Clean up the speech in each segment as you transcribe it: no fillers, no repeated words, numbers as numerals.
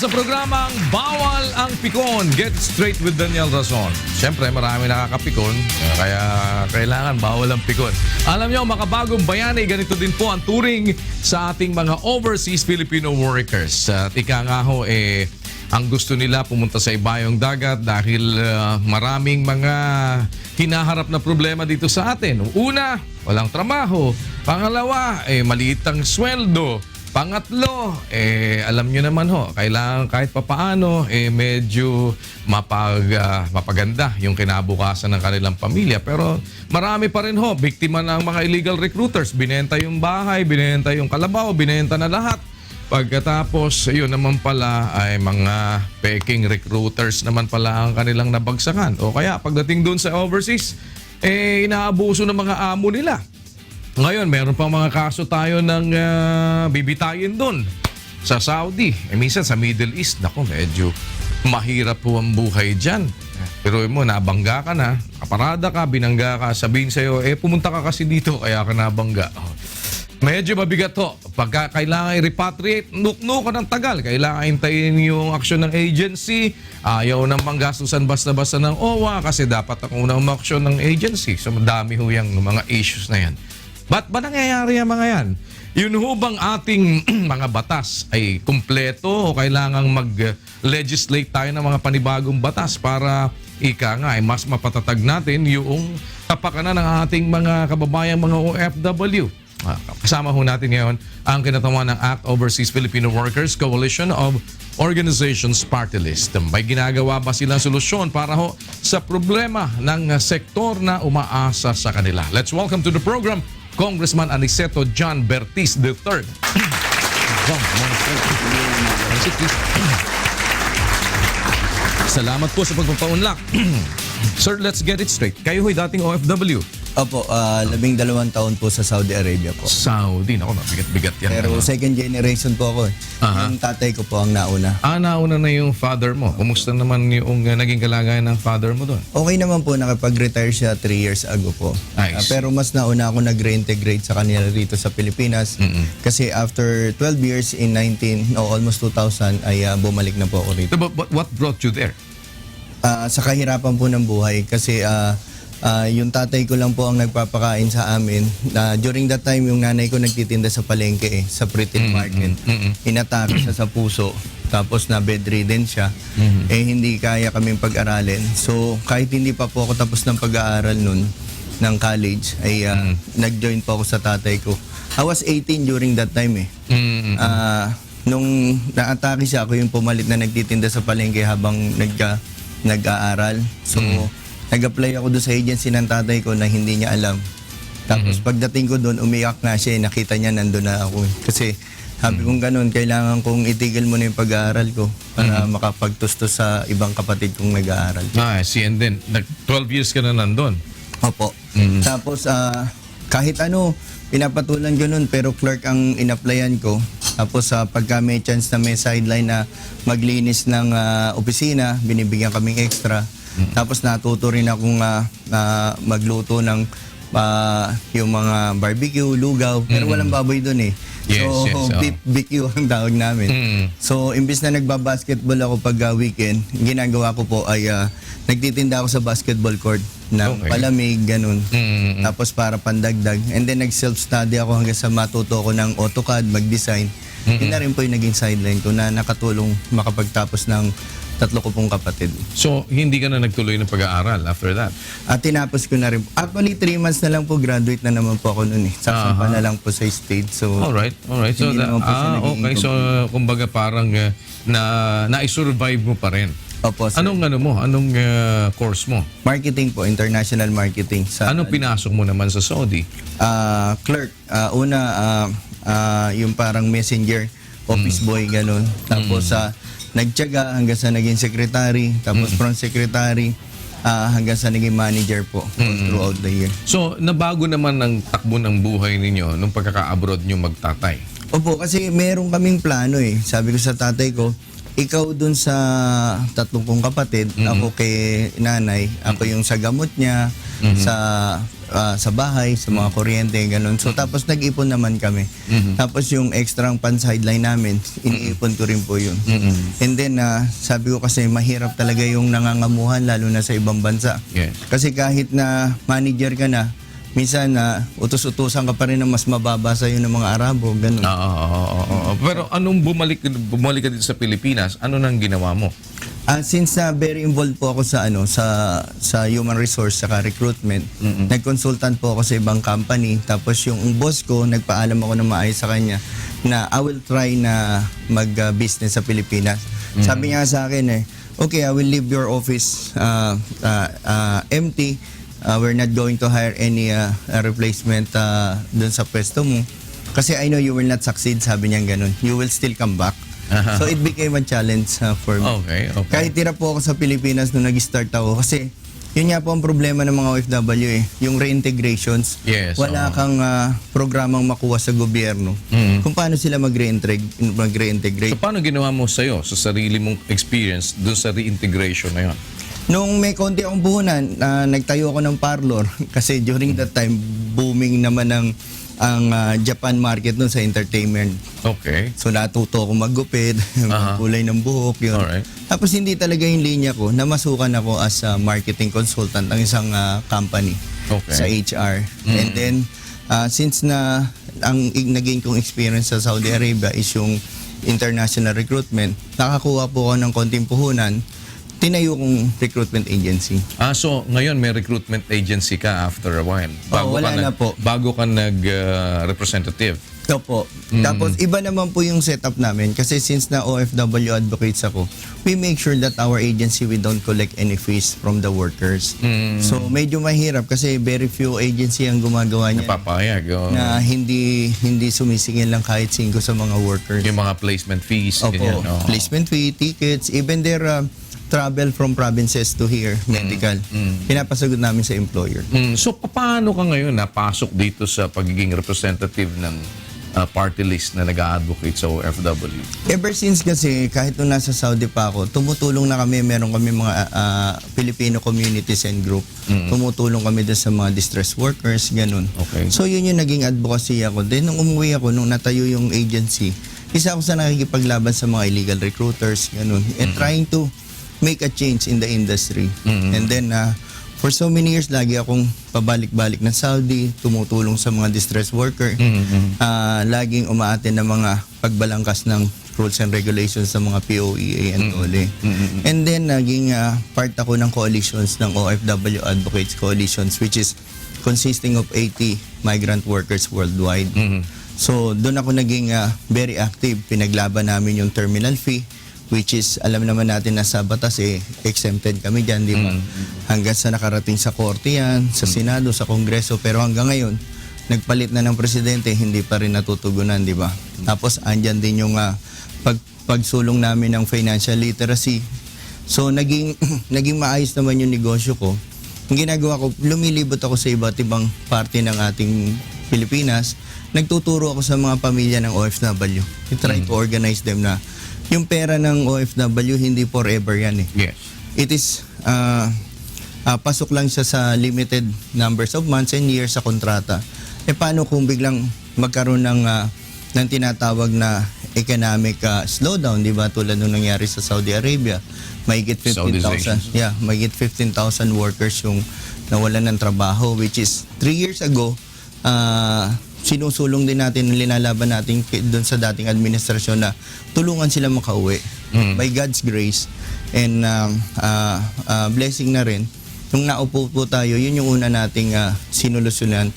sa programang Bawal ang Pikon. Get straight with Daniel Razon. Siyempre, marami nakakapikon, kaya kailangan bawal ang pikon. Alam nyo, makabagong bayani, ganito din po ang turing sa ating mga overseas Filipino workers. At ika nga ho, ang gusto nila pumunta sa ibayong dagat dahil maraming mga hinaharap na problema dito sa atin. Una, walang trabaho. Pangalawa, maliit ang sweldo. Pangatlo, alam nyo naman ho, kailangan kahit papaano, medyo mapaganda yung kinabukasan ng kanilang pamilya. Pero marami pa rin ho, biktima ng mga illegal recruiters. Binenta yung bahay, binenta yung kalabaw, binenta na lahat. Pagkatapos, yun naman pala ay mga peking recruiters naman pala ang kanilang nabagsakan. O kaya pagdating doon sa overseas, inaabuso ng mga amo nila. Ngayon, meron pang mga kaso tayo ng bibitayin doon sa Saudi. Minsan sa Middle East, naku, medyo mahirap po ang buhay dyan. Pero mo, nabangga ka na, kaparada ka, binangga ka, sabihin sa'yo, pumunta ka kasi dito, kaya ka nabangga. Medyo mabigat to. Pagka kailangan i-repatriate, nukno ka ng tagal. Kailangan hintayin yung aksyon ng agency. Ayaw nang manggastusan basta-basta ng OWA kasi dapat ang unang umaksyon ng agency. So, madami ho yung mga issues na yan. Ba't ba nangyayari ang mga yan? Yun ho bang ating mga batas ay kumpleto o kailangang mag-legislate tayo ng mga panibagong batas para ika nga ay mas mapatatag natin yung kapakanan ng ating mga kababayang mga OFW? Kasama ho natin ngayon ang kinatawa ng ACT Overseas Filipino Workers Coalition of Organizations Party List. May ginagawa ba silang solusyon para ho sa problema ng sektor na umaasa sa kanila? Let's welcome to the program Congressman Aniceto John Bertiz III. Salamat po sa pagpapaunlak. Sir, let's get it straight. Kayo ho'y dating OFW. Opo, 12 taon po sa Saudi Arabia po. Saudi, naku, mabigat-bigat yan. Pero second generation po ako. Yung tatay ko po ang nauna. Nauna na yung father mo. Kumusta naman yung naging kalagayan ng father mo doon? Okay naman po, nakapag-retire siya 3 years ago po. Nice. Pero mas nauna ako nag-reintegrate sa kanila rito sa Pilipinas. Kasi after 12 years in almost 2000, ay bumalik na po ako rito. But what brought you there? Sa kahirapan po ng buhay kasi yung tatay ko lang po ang nagpapakain sa amin. During that time, yung nanay ko nagtitinda sa palengke sa retail market. Inatake siya sa puso. Tapos na bedridden siya. Hindi kaya kaming pag-aralin. So kahit hindi pa po ako tapos ng pag-aaral nun ng college, ay nag-join po ako sa tatay ko. I was 18 during that time nung naatake siya, ako yung pumalit na nagtitinda sa palengke habang nag-aaral. So nag-apply ako doon sa agency ng tatay ko na hindi niya alam. Tapos pagdating ko doon, umiyak nga siya. Nakita niya nandun na ako. Kasi sabi kong ganun, kailangan kong itigil mo na yung pag-aaral ko para makapagtustos sa ibang kapatid kong nag-aaral. And then, 12 years ka na nandun. Opo. Tapos kahit ano, pinapatulan ko nun, pero clerk ang in-applyan ko. Tapos pagka may chance na may sideline na maglinis ng opisina, binibigyan kaming extra. Tapos natuto rin akong magluto ng yung mga barbecue, lugaw. Pero walang baboy doon eh. Beef BQ ang tawag namin. So, imbis na nagbabasketball ako pag weekend, ginagawa ko po ay nagtitinda ako sa basketball court ng palamig, ganun. Tapos para pandagdag. And then nag-self-study ako hanggang sa matuto ko ng AutoCAD, mag-design. Yun na rin po yung naging sideline ko na nakatulong makapagtapos ng 3 ko pong kapatid. So, hindi ka na nagtuloy ng pag-aaral after that? Tinapos ko na rin. Actually, 3 months na lang po, graduate na naman po ako noon eh. Saksan pa na lang po sa stage. So, alright. So, okay. So, kumbaga parang na-survive mo pa rin. Opo, sir. Anong course mo? Marketing po, international marketing. Anong pinasok mo naman sa Saudi? Clerk. Yung parang messenger, office boy, ganun. Tapos nagtiyaga hanggang sa naging secretary, tapos from secretary hanggang sa naging manager po throughout the year. So, nabago naman ang takbo ng buhay ninyo nung pagkaka-abroad nyo magtatay? Opo, kasi meron kaming plano eh. Sabi ko sa tatay ko, ikaw dun sa tatlong kong kapatid, ako kay nanay, ako yung sa gamot niya, sa bahay, sa mga kuryente, ganun. So tapos nag-ipon naman kami. Tapos yung extrang pan-sideline namin, iniipon ko rin po yun. And then sabi ko kasi mahirap talaga yung nangangamuhan lalo na sa ibang bansa. Yes. Kasi kahit na manager ka na, minsan utos-utusan ka pa rin ng mas mababa sa ng mga Arabo, ganun. Pero anong bumalik ka dito sa Pilipinas, ano nang ginawa mo? Since very involved po ako sa human resource saka recruitment, nag-consultant po ako sa ibang company. Tapos yung boss ko, nagpaalam ako na maayos sa kanya na I will try na mag-business sa Pilipinas. Sabi niya sa akin okay, I will leave your office empty. We're not going to hire any replacement dun sa pwesto mo. Kasi I know you will not succeed, sabi niya ganun. You will still come back. So it became a challenge for me. Okay. Kahit tira po ako sa Pilipinas nung nag-start ako. Kasi yun nga po ang problema ng mga OFW yung reintegrations. Yes, Wala kang programang makuha sa gobyerno kung paano sila mag-reintegrate. So paano ginawa mo sa'yo, sa sarili mong experience dun sa reintegration na yun? Nung may konti akong puhunan, nagtayo ako ng parlor kasi during that time, booming naman ang Japan market nun sa entertainment. Okay. So natuto ako maggupit, kulay ng buhok, yun. Alright. Tapos hindi talaga yung linya ko, namasukan ako as a marketing consultant ng isang company sa HR. And then, since ang naging kong experience sa Saudi Arabia is yung international recruitment, nakakuha po ako ng konting puhunan, tinayo kong recruitment agency. So ngayon may recruitment agency ka after a while. Wala na po. Bago ka nag-representative. Ito po. Tapos iba naman po yung setup namin kasi since na OFW advocates ako, we make sure that our agency, we don't collect any fees from the workers. So medyo mahirap kasi very few agency ang gumagawa niya. Napapayag. Na hindi sumisingil lang kahit 5 sa mga workers. Yung mga placement fees. Opo. Ganyan, Placement fee, tickets, even their travel from provinces to here, medical. Pinapasagot namin sa employer. So paano ka ngayon napasok dito sa pagiging representative ng party list na nag-a-advocate sa OFW? Ever since kasi, kahit nung nasa Saudi pa ako, tumutulong na kami, meron kami mga Filipino communities and group. Tumutulong kami doon sa mga distress workers, ganun. Okay. So yun yung naging advocacy ako. Then nung umuwi ako, nung natayo yung agency, isa ako sa nakikipaglaban sa mga illegal recruiters, ganun. And trying to make a change in the industry. And then, for so many years, lagi akong pabalik-balik na Saudi, tumutulong sa mga distress worker, laging umaatin ng mga pagbalangkas ng rules and regulations sa mga POEA and OLE. And then, naging part ako ng coalitions ng OFW Advocates Coalitions, which is consisting of 80 migrant workers worldwide. So, doon ako naging very active. Pinaglaban namin yung terminal fee, which is, alam naman natin na sa batas exempted kami dyan, di ba? Hanggang sa nakarating sa korte yan, sa Senado, sa Kongreso, pero hanggang ngayon, nagpalit na ng presidente, hindi pa rin natutugunan, di ba? Tapos, andyan din yung pagsulong namin ng financial literacy. So, naging maayos naman yung negosyo ko. Ang ginagawa ko, lumilibot ako sa iba't ibang parte ng ating Pilipinas. Nagtuturo ako sa mga pamilya ng OFW. I try to organize them na yung pera ng OFW, hindi forever yan Yes. It is, pasok lang siya sa limited numbers of months and years sa kontrata. Paano kung biglang magkaroon ng tinatawag na economic slowdown, di ba? Tulad nung nangyari sa Saudi Arabia. Mahigit 15,000. Yeah, mahigit 15,000 workers yung nawalan ng trabaho, which is 3 years ago, sinusulong din natin, linalaban natin doon sa dating administrasyon na tulungan sila makauwi. By God's grace and blessing na rin. Nung naupo po tayo, yun yung una nating sinulusunan.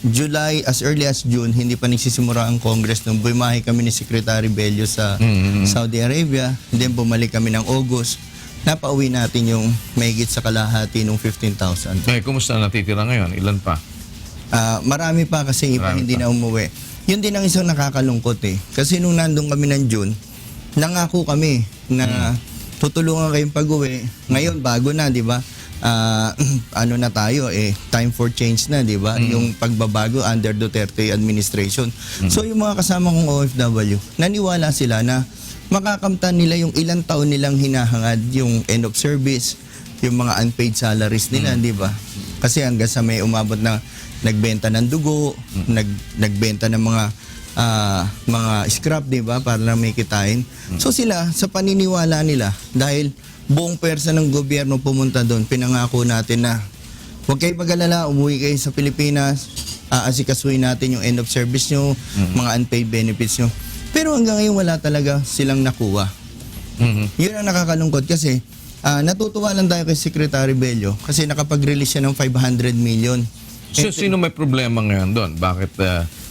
July, as early as June, hindi pa nagsisimula ang Congress nung bumahay kami ni Secretary Bello sa Saudi Arabia. And then bumalik kami ng August. Napauwi natin yung mahigit sa kalahati ng 15,000. Kumusta natitira ngayon? Ilan pa? Marami pa kasi iba hindi na umuwi. Yun din ang isang nakakalungkot Kasi nung nandun kami ng June, nangako kami na tutulungan kayong pag-uwi. Ngayon, bago na, di ba? Ano na tayo time for change na, di ba? Yung pagbabago under Duterte administration. So yung mga kasama kong OFW, naniwala sila na makakamtan nila yung ilang taon nilang hinahangad, yung end of service, yung mga unpaid salaries nila, di ba? Kasi hanggang sa may umabot na nagbenta ng dugo, nagbenta ng mga scrap, di ba, para lang may kitain. So sila, sa paniniwala nila, dahil buong pwersa ng gobyerno pumunta doon, pinangako natin na huwag kayo mag-alala, umuwi kayo sa Pilipinas, aasikasuhin natin yung end of service nyo, mga unpaid benefits nyo. Pero hanggang ngayon wala talaga silang nakuha. Yun ang nakakalungkot kasi natutuwa lang tayo kay Secretary Bello kasi nakapag-release siya ng 500 million. So, sino may problema ngayon doon? Bakit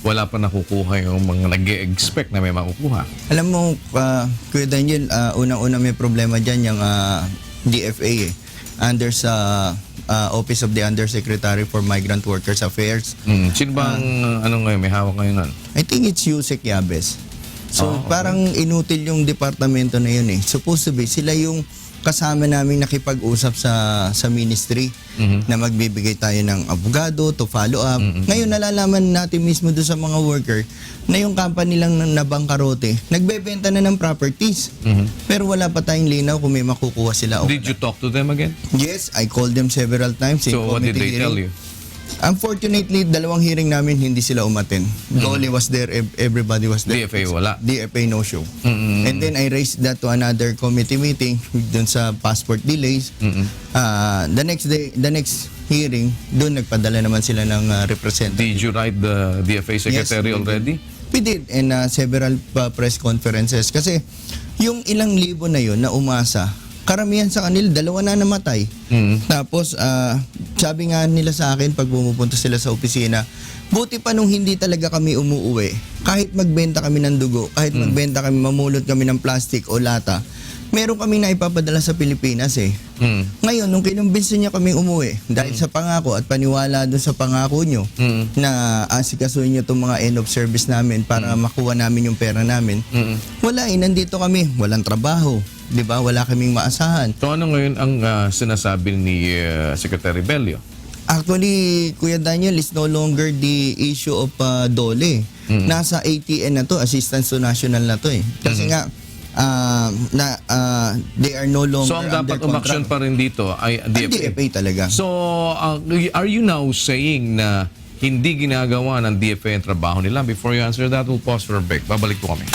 wala pa nakukuha yung mga nag-expect na may makukuha? Alam mo, Kuya Daniel, unang-una may problema dyan yung DFA under sa Office of the Undersecretary for Migrant Workers Affairs. Sino bang ngayon, may hawak ngayon nun? I think it's Yusek Yabes. So Okay. parang inutil yung departamento na yun eh. Supposed to be, sila yung kasama namin nakipag-usap sa ministry na magbibigay tayo ng abogado to follow up. Ngayon nalalaman natin mismo doon sa mga worker na yung company lang nabangkarote, nagbebenta na ng properties. Pero wala pa tayong linaw kung may makukuha sila o Did you talk to them again? Yes, I called them several times. in So what did committee they tell hearing. you? Unfortunately, dalawang hearing namin hindi sila umaten. Goli was there, everybody was there. DFA wala. DFA no show. And then I raised that to another committee meeting dun sa passport delays. The next hearing, dun nagpadala naman sila ng representative. Did you write the DFA secretary Yes, we already? We did and several press conferences kasi yung ilang libo na yun na umasa, karamihan sa kanila, dalawa na namatay. Tapos, sabi nga nila sa akin pag pumupunta sila sa opisina, buti pa nung hindi talaga kami umuuwi, kahit magbenta kami ng dugo, kahit magbenta kami, mamulot kami ng plastic o lata, meron kami na ipapadala sa Pilipinas eh. Ngayon, nung kinumbinsin niya kami umuwi, dahil sa pangako at paniwala doon sa pangako nyo, na asikasuhin nyo itong mga end of service namin para makuha namin yung pera namin, wala eh, nandito kami, walang trabaho. 'Di ba? Wala kaming maasahan. So ano ngayon ang sinasabi ni Secretary Bello? Actually, Kuya Daniel, is no longer the issue of DOLE. Nasa ATN na to, Assistance to National na to eh. Kasi nga, they are no longer So ang dapat under umaksyon contract. pa rin dito ay Ang DFA. DFA talaga. So are you now saying na hindi ginagawa ng DFA ang trabaho nila? Before you answer that, we'll pause for a break. Babalik po kami.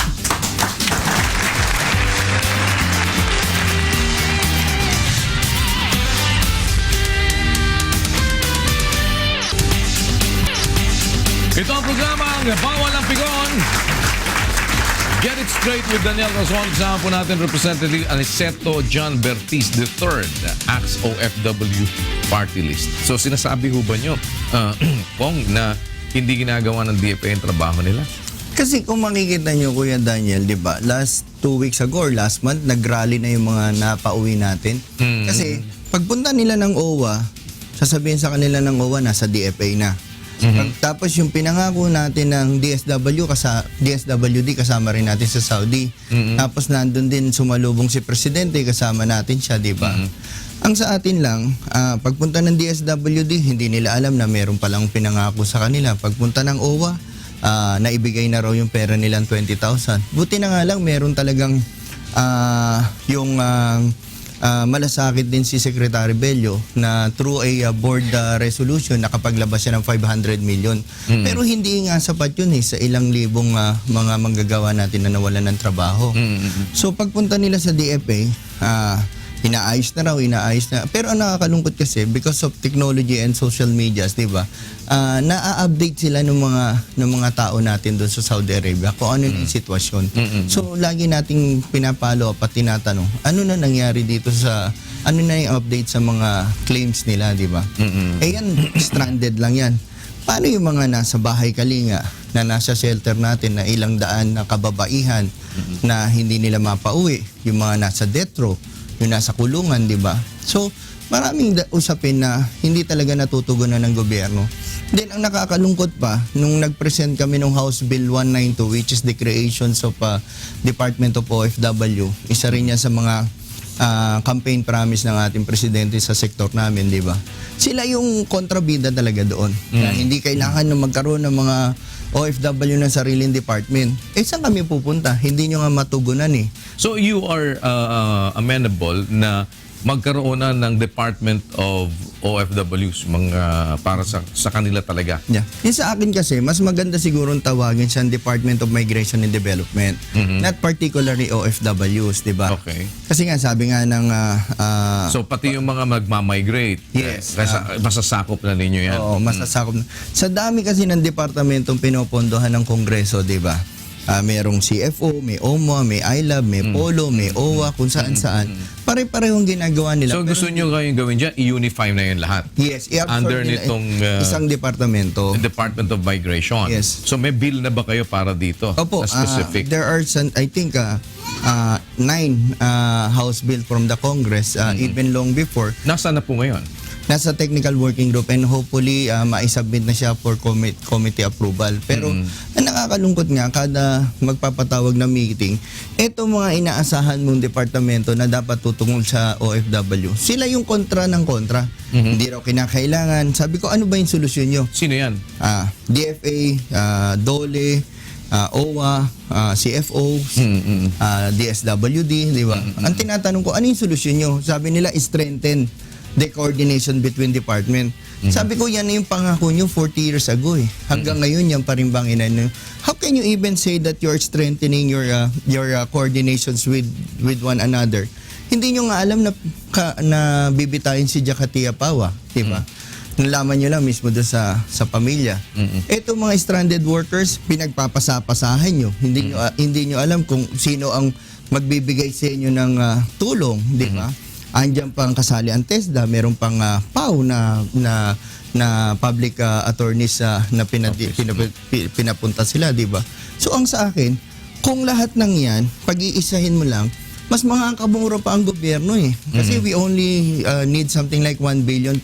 Ito ang programang Bawal ang Pikon. Get it straight with Daniel Rason. Kasama po natin Representative Aniceto John Bertiz III, ACTS OFW Party List. So sinasabi ho ba nyo, Pong, na hindi ginagawa ng DFA ang trabaho nila? Kasi kung makikita nyo, Kuya Daniel, di ba, last 2 weeks ago or last month, nag-rally na yung mga napauwi natin. Kasi pagpunta nila ng OWA, sasabihin sa kanila ng OWA, nasa DFA na. Tapos yung pinangako natin ng DSWD kasama rin natin sa Saudi. Tapos nandun din sumalubong si Presidente, kasama natin siya, di ba? Ang sa atin lang, pagpunta ng DSWD, hindi nila alam na meron palang pinangako sa kanila. Pagpunta ng OWA, naibigay na raw yung pera nilang 20,000. Buti na nga lang, meron talagang malasakit din si Secretary Bello na through a board resolution nakapaglabas siya ng 500 million. Pero hindi nga sapat yun sa ilang libong mga manggagawa natin na nawalan ng trabaho. So pagpunta nila sa DFA, inaayos na. Pero ang nakakalungkot kasi, because of technology and social medias, di ba, na-update sila ng mga tao natin doon sa Saudi Arabia kung ano yung sitwasyon. So, lagi nating pinapalo at tinatanong, ano na nangyari dito ano na yung update sa mga claims nila, di ba? Eh yan, stranded lang yan. Paano yung mga nasa bahay kalinga, na nasa shelter natin na ilang daan na kababaihan na hindi nila mapauwi, yung mga nasa death row, yung nasa kulungan, di ba? So, maraming usapin na hindi talaga natutugunan ng gobyerno. Then, ang nakakalungkot pa, nung nag-present kami ng House Bill 192, which is the creations of Department of OFW, isa rin yan sa mga campaign promise ng ating presidente sa sektor namin, di ba? Sila yung kontrabida talaga doon. Na hindi kailangan na magkaroon ng mga OFW ng sariling department, saan kami pupunta? Hindi nyo nga matugunan eh. So you are amenable na magkaroon na ng Department of OFWs para sa kanila talaga. Yeah. Yung sa akin kasi, mas maganda siguro tawagin siyang Department of Migration and Development. Not particularly OFWs, di ba? Okay. Kasi nga, sabi nga ng... So pati yung mga magmamigrate, Yes. masasakop na ninyo yan. Oo, masasakop na. Sa dami kasi ng departamentong pinopondohan ng Kongreso, di ba? Merong CFO, may OMA, may ILAB, may POLO, may OWA, kung saan-saan. Pare-parehong ginagawa nila. So gusto nyo kayong gawin dyan, i-unify na yun lahat? Yes, i-absorb Under nila nitong isang departamento. Department of Migration. Yes. So may bill na ba kayo para dito? Opo, Na specific? there are some, I think 9 House bill from the Congress, even long before. Nasaan na po ngayon? Nasa technical working group and hopefully maisubmit na siya for committee approval. Pero ang nakakalungkot nga, kada magpapatawag na meeting, eto mga inaasahan mong departamento na dapat tutungol sa OFW, sila yung kontra ng kontra. Hindi raw kinakailangan. Sabi ko, ano ba yung solusyon nyo? Sino yan? DFA, DOLE, OWA, CFO, DSWD, di ba? Ang tinatanong ko, ano yung solusyon nyo? Sabi nila, strengthen the coordination between department. Sabi ko, yan na yung pangako nyo 40 years ago eh. Hanggang ngayon, yan pa rin bang inano. How can you even say that you're strengthening your coordinations with one another? Hindi nyo nga alam na bibitayin si Jakatia Pawa, di ba? Nalaman nyo lang mismo doon sa pamilya. Ito mga stranded workers, pinagpapasapasahan nyo. Hindi nyo alam kung sino ang magbibigay sa inyo ng tulong, di ba? Andiyan pang kasali ang TESDA, meron pang PAW na public attorneys na pinapunta sila, di ba? So ang sa akin, kung lahat ng yan, pag-iisahin mo lang, mas makakabura pa ang gobyerno eh. Kasi we only need something like 1 billion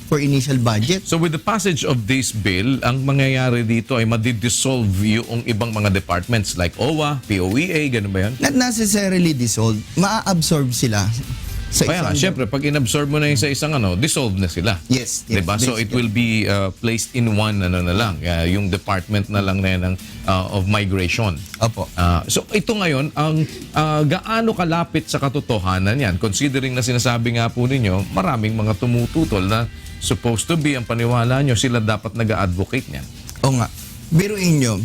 for initial budget. So with the passage of this bill, ang mangyayari dito ay madidissolve yung ibang mga departments like OWA, POEA, ganun ba yan? Not necessarily dissolved, maa-absorb sila. Kaya nga, syempre, pag in-absorb mo na yung sa isang dissolve na sila. Yes. Diba? So it will be placed in one na lang. Yung department na lang na yan of migration. Opo. So ito ngayon, ang gaano kalapit sa katotohanan yan? Considering na sinasabi nga po ninyo, maraming mga tumututol na supposed to be, ang paniwala nyo, sila dapat nag-advocate niyan. O nga. Biruin nyo,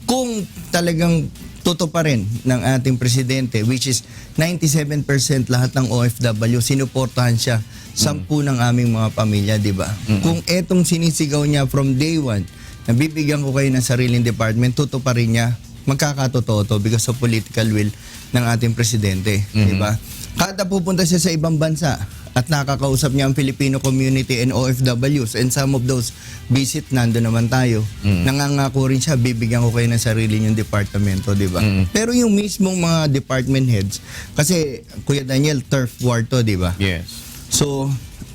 kung talagang totoo pa rin ng ating presidente, which is 97% lahat ng OFW, sinuportahan siya 10 ng aming mga pamilya, di ba? Kung etong sinisigaw niya from day one, nabibigyan ko kayo ng sariling department, totoo pa rin niya, magkakatotoo to because of political will ng ating presidente, di ba? Kada pupunta siya sa ibang bansa at nakakausap niya ang Filipino community and OFWs, and some of those visit, nando naman tayo. Nangangako rin siya, bibigyan ko kayo ng sarili niyong departamento, di ba? Pero yung mismong mga department heads, kasi Kuya Daniel, turf war to, di ba? Yes. So,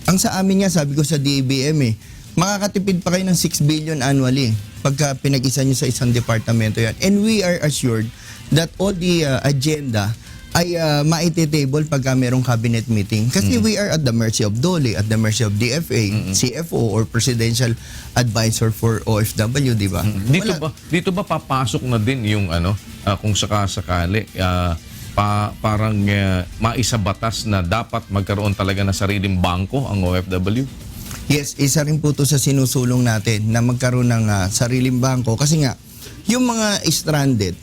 ang sa amin nga, sabi ko sa DBM makakatipid pa kayo ng 6 billion annually pagka pinag-isa nyo sa isang departamento yan. And we are assured that all the agenda ay maititable pagka merong cabinet meeting. Kasi we are at the mercy of DOLE, at the mercy of DFA, CFO, or Presidential Advisor for OFW, di ba? Dito ba papasok na din yung kung sakasakali, parang maisabatas na dapat magkaroon talaga ng sariling bangko ang OFW? Yes, isa rin po ito sa sinusulong natin na magkaroon ng sariling bangko. Kasi nga, yung mga stranded,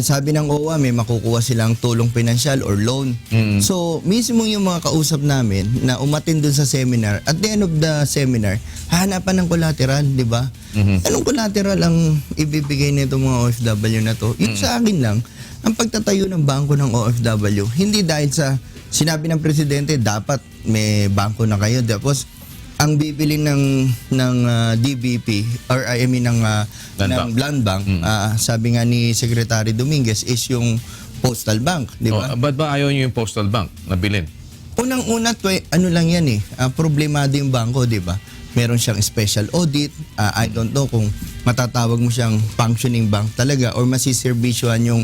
sabi ng OWA, may makukuha silang tulong pinansyal or loan. So, mismo yung mga kausap namin na umatin dun sa seminar, at the end of the seminar, hahanapan ng collateral, di ba? Anong collateral ang ibibigay nito mga OFW na to? Yung sa akin lang, ang pagtatayo ng bangko ng OFW, hindi dahil sa sinabi ng presidente, dapat may bangko na kayo. Tapos, ang bibili ng DBP or I mean ng Land Bank, sabi nga ni Secretary Dominguez, is yung Postal Bank, di ba? Ba't ba ayaw nyo yung Postal Bank na bilhin? Unang-una, ano lang yan problemado yung bangko, di ba? Meron siyang special audit, I don't know kung matatawag mo siyang functioning bank talaga or masiservisyohan yung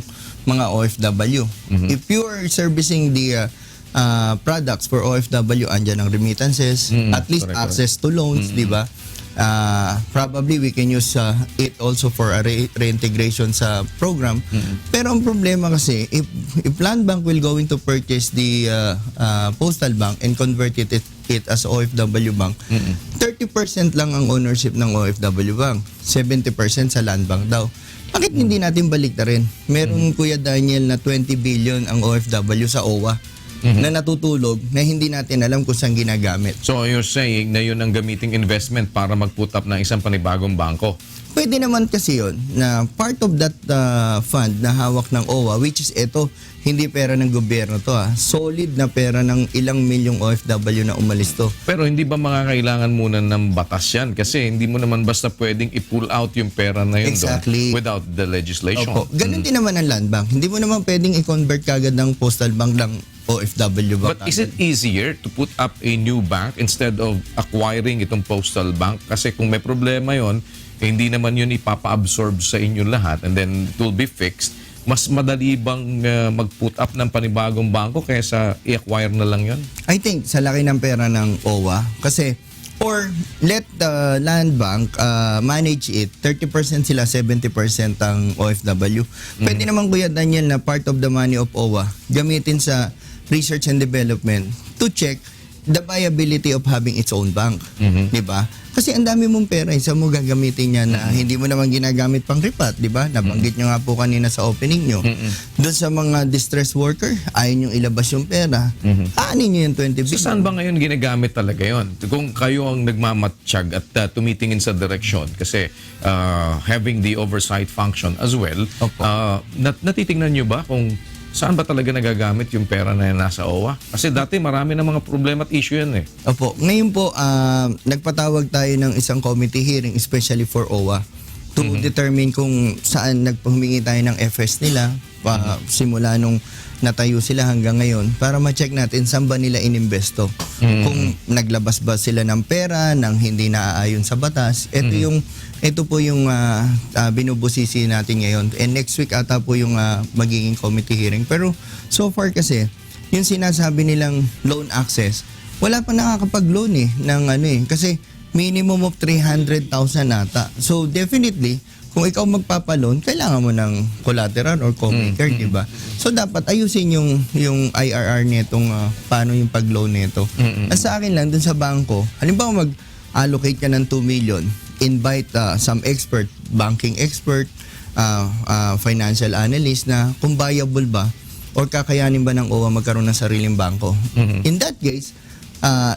mga OFW. If you are servicing the products for OFW, andyan ang remittances, at least access to loans, di ba? Probably we can use it also for a reintegration sa program. Pero ang problema kasi, if Land Bank will going to purchase the Postal Bank and convert it as OFW Bank, 30% lang ang ownership ng OFW Bank, 70% sa Land Bank daw. Bakit hindi natin baliktarin? Meron Kuya Daniel na 20 billion ang OFW sa OWA na natutulog na hindi natin alam kung saan ginagamit. So you're saying na yun ang gamiting investment para mag-put up ng isang panibagong bangko? Pwede naman kasi yun na part of that fund na hawak ng OWA, which is ito, hindi pera ng gobyerno to, solid na pera ng ilang milyong OFW na umalis to. Pero hindi ba makakailangan muna ng batas yan? Kasi hindi mo naman basta pwedeng i-pull out yung pera na yun Exactly. doon without the legislation. Opo. Ganun din naman ang Land Bank. Hindi mo naman pwedeng i-convert kagad ng Postal Bank lang OFW Bank. But is it easier to put up a new bank instead of acquiring itong postal bank? Kasi kung may problema yon, hindi naman yun ipapa-absorb sa inyo lahat and then it will be fixed. Mas madali bang mag-put up ng panibagong bangko kaysa i-acquire na lang yun? I think sa laki ng pera ng OWA kasi or let the Land Bank manage it, 30% sila, 70% ang OFW. Pwede naman Kuya Daniel na part of the money of OWA gamitin sa research and development to check the viability of having its own bank. Di ba? Kasi ang dami mong pera, saan mo gagamitin niya na hindi mo naman ginagamit pang ripat, di ba? Nabanggit nyo nga po kanina sa opening nyo. Doon sa mga distressed worker, ayaw nyo ilabas yung pera. Aanin nyo yung 20 billion. So saan ba ngayon ginagamit talaga yon? Kung kayo ang nagmamatsyag at tumitingin sa direksyon kasi having the oversight function as well, Opo. natitingnan nyo ba kung saan ba talaga nagagamit yung pera na nasa OWA? Kasi dati marami na mga problema at issue yan eh. Opo. Ngayon po, nagpatawag tayo ng isang committee hearing especially for OWA to determine kung saan nagpahumingi tayo ng FS nila simula nung natayo sila hanggang ngayon para ma-check natin saan ba nila inimbesto. Kung naglabas ba sila ng pera nang hindi naaayon sa batas. Ito po yung binubusisi natin ngayon. And next week ata po yung magiging committee hearing. Pero so far kasi, yung sinasabi nilang loan access, wala pa nakakapag-loan kasi minimum of 300,000 ata. So definitely, kung ikaw magpapaloan, kailangan mo ng collateral or co-maker, di ba? So dapat ayusin yung IRR nitong paano yung pag-loan nito. At sa akin lang, dun sa bangko, halimbawa mag-allocate ka ng 2 million, invite some expert, banking expert, financial analyst na kung viable ba or kakayanin ba ng OWA magkaroon ng sariling bangko. In that case,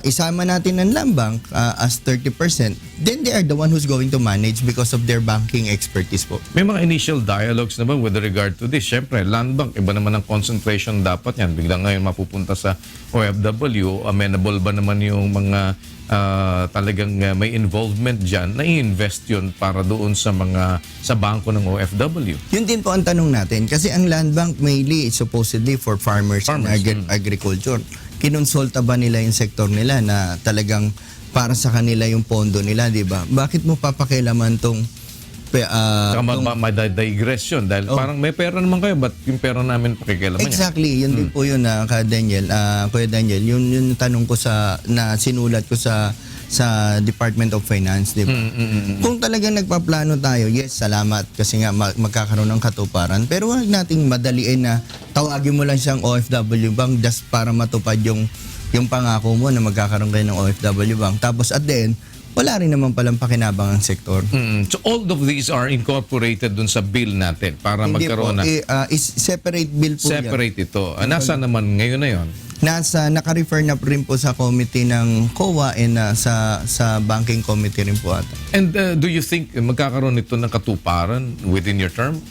isama natin ng Land Bank as 30%, then they are the one who's going to manage because of their banking expertise po. May mga initial dialogues na ba with regard to this? Siyempre, Land Bank, iba naman ang concentration dapat yan. Biglang ngayon mapupunta sa OFW, amenable ba naman yung mga talagang may involvement dyan na i-invest yun para doon sa bangko ng OFW? Yun din po ang tanong natin. Kasi ang Land Bank mainly is supposedly for farmers and agriculture. Kinonsulta ba nila yung sektor nila na talagang para sa kanila yung pondo nila, di ba? Bakit mo papakialaman tong ma-digress yun dahil parang may pera naman kayo, ba't yung pera namin pakikialaman niya? Exactly, yun din po yun Kuya Daniel, yun tanong ko na sinulat ko sa Department of Finance, di ba? Kung talagang nagpaplano tayo, yes, salamat kasi nga magkakaroon ng katuparan, pero wag nating madaliin na tawagin mo lang siyang OFW Bank just para matupad yung pangako mo na magkakaroon kayo ng OFW Bank. Tapos at the end, wala rin naman palang pakinabang ang sektor. So all of these are incorporated dun sa bill natin para Hindi magkaroon po, na is separate bill po yan. separate ito. Nasa naman ngayon na yon? Naka-refer na rin po sa committee ng COA and sa banking committee rin po ata. And do you think magkakaroon ito ng katuparan within your term?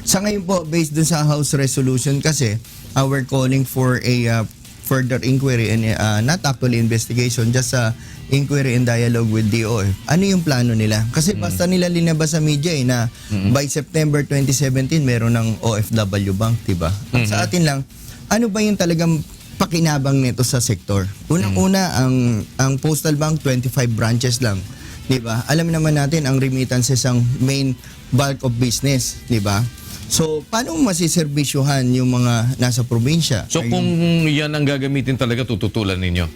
Sa ngayon po, based dun sa House resolution kasi, we're calling for a further inquiry and not actually investigation, just inquiry and dialogue with DOF. Ano yung plano nila? Kasi basta nila linabas sa media na by September 2017 meron ng OFW Bank, diba? At sa atin lang, ano ba yung talagang pakinabang nito sa sektor? Unang-una, ang Postal Bank, 25 branches lang. Diba? Alam naman natin, ang remittances ang main bulk of business. Diba? So, paano masiservisyohan yung mga nasa probinsya? So kung yan ang gagamitin talaga, tututulan ninyo?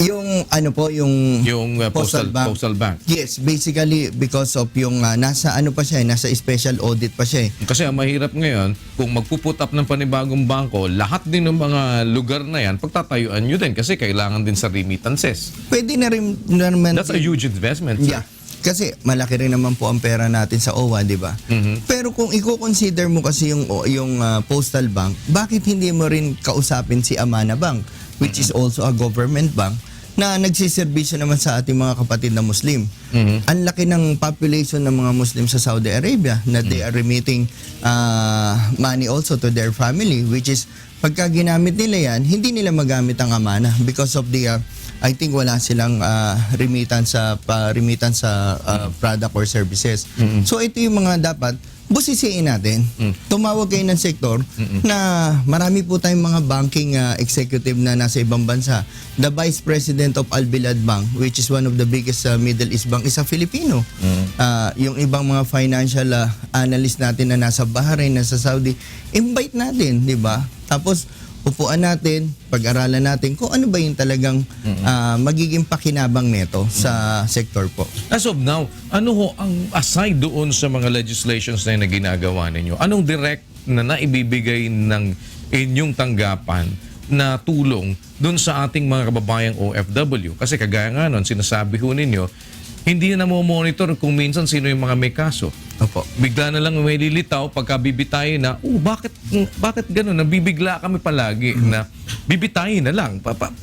Yung Yung ano po, yung postal bank. Yes, basically because of yung nasa ano pa siya, nasa special audit pa siya. Kasi ang mahirap ngayon, kung magpuput up ng panibagong bangko, lahat din ng mga lugar na yan, pagtatayuan nyo din kasi kailangan din sa remittances. Pwede na rin naman. That's a huge investment, sir. Yeah. Kasi malaki rin naman po ang pera natin sa OWA, di ba? Pero kung i-consider mo kasi yung postal bank, bakit hindi mo rin kausapin si Amana Bank, which is also a government bank, na nagsiservisyo naman sa ating mga kapatid na Muslim. Ang laki ng population ng mga Muslim sa Saudi Arabia na they are remitting money also to their family, which is pagka ginamit nila yan, hindi nila magamit ang Amana because of the I think wala silang remittance sa product or services. So ito yung mga dapat busisiin natin. Tumawag kayo ng sektor na marami po tayong mga banking executive na nasa ibang bansa. The Vice President of Al Bilad Bank, which is one of the biggest Middle East bank, is a Filipino. Yung ibang mga financial analyst natin na nasa Bahrain, nasa Saudi, invite natin, di ba? Tapos upuan natin, pag-aralan natin kung ano ba yung talagang magiging pakinabang nito sa sektor po. As of now, ano ho ang aside doon sa mga legislations na ginagawa ninyo? Anong direct na naibibigay ng inyong tanggapan na tulong doon sa ating mga kababayang OFW? Kasi kagaya nga nun, sinasabi ho ninyo, hindi na mo monitor kung minsan sino yung mga may kaso. Opo. Bigla na lang may lilitaw pagka bibitayin na, bakit gano'n? Nabibigla kami palagi na bibitayin na lang.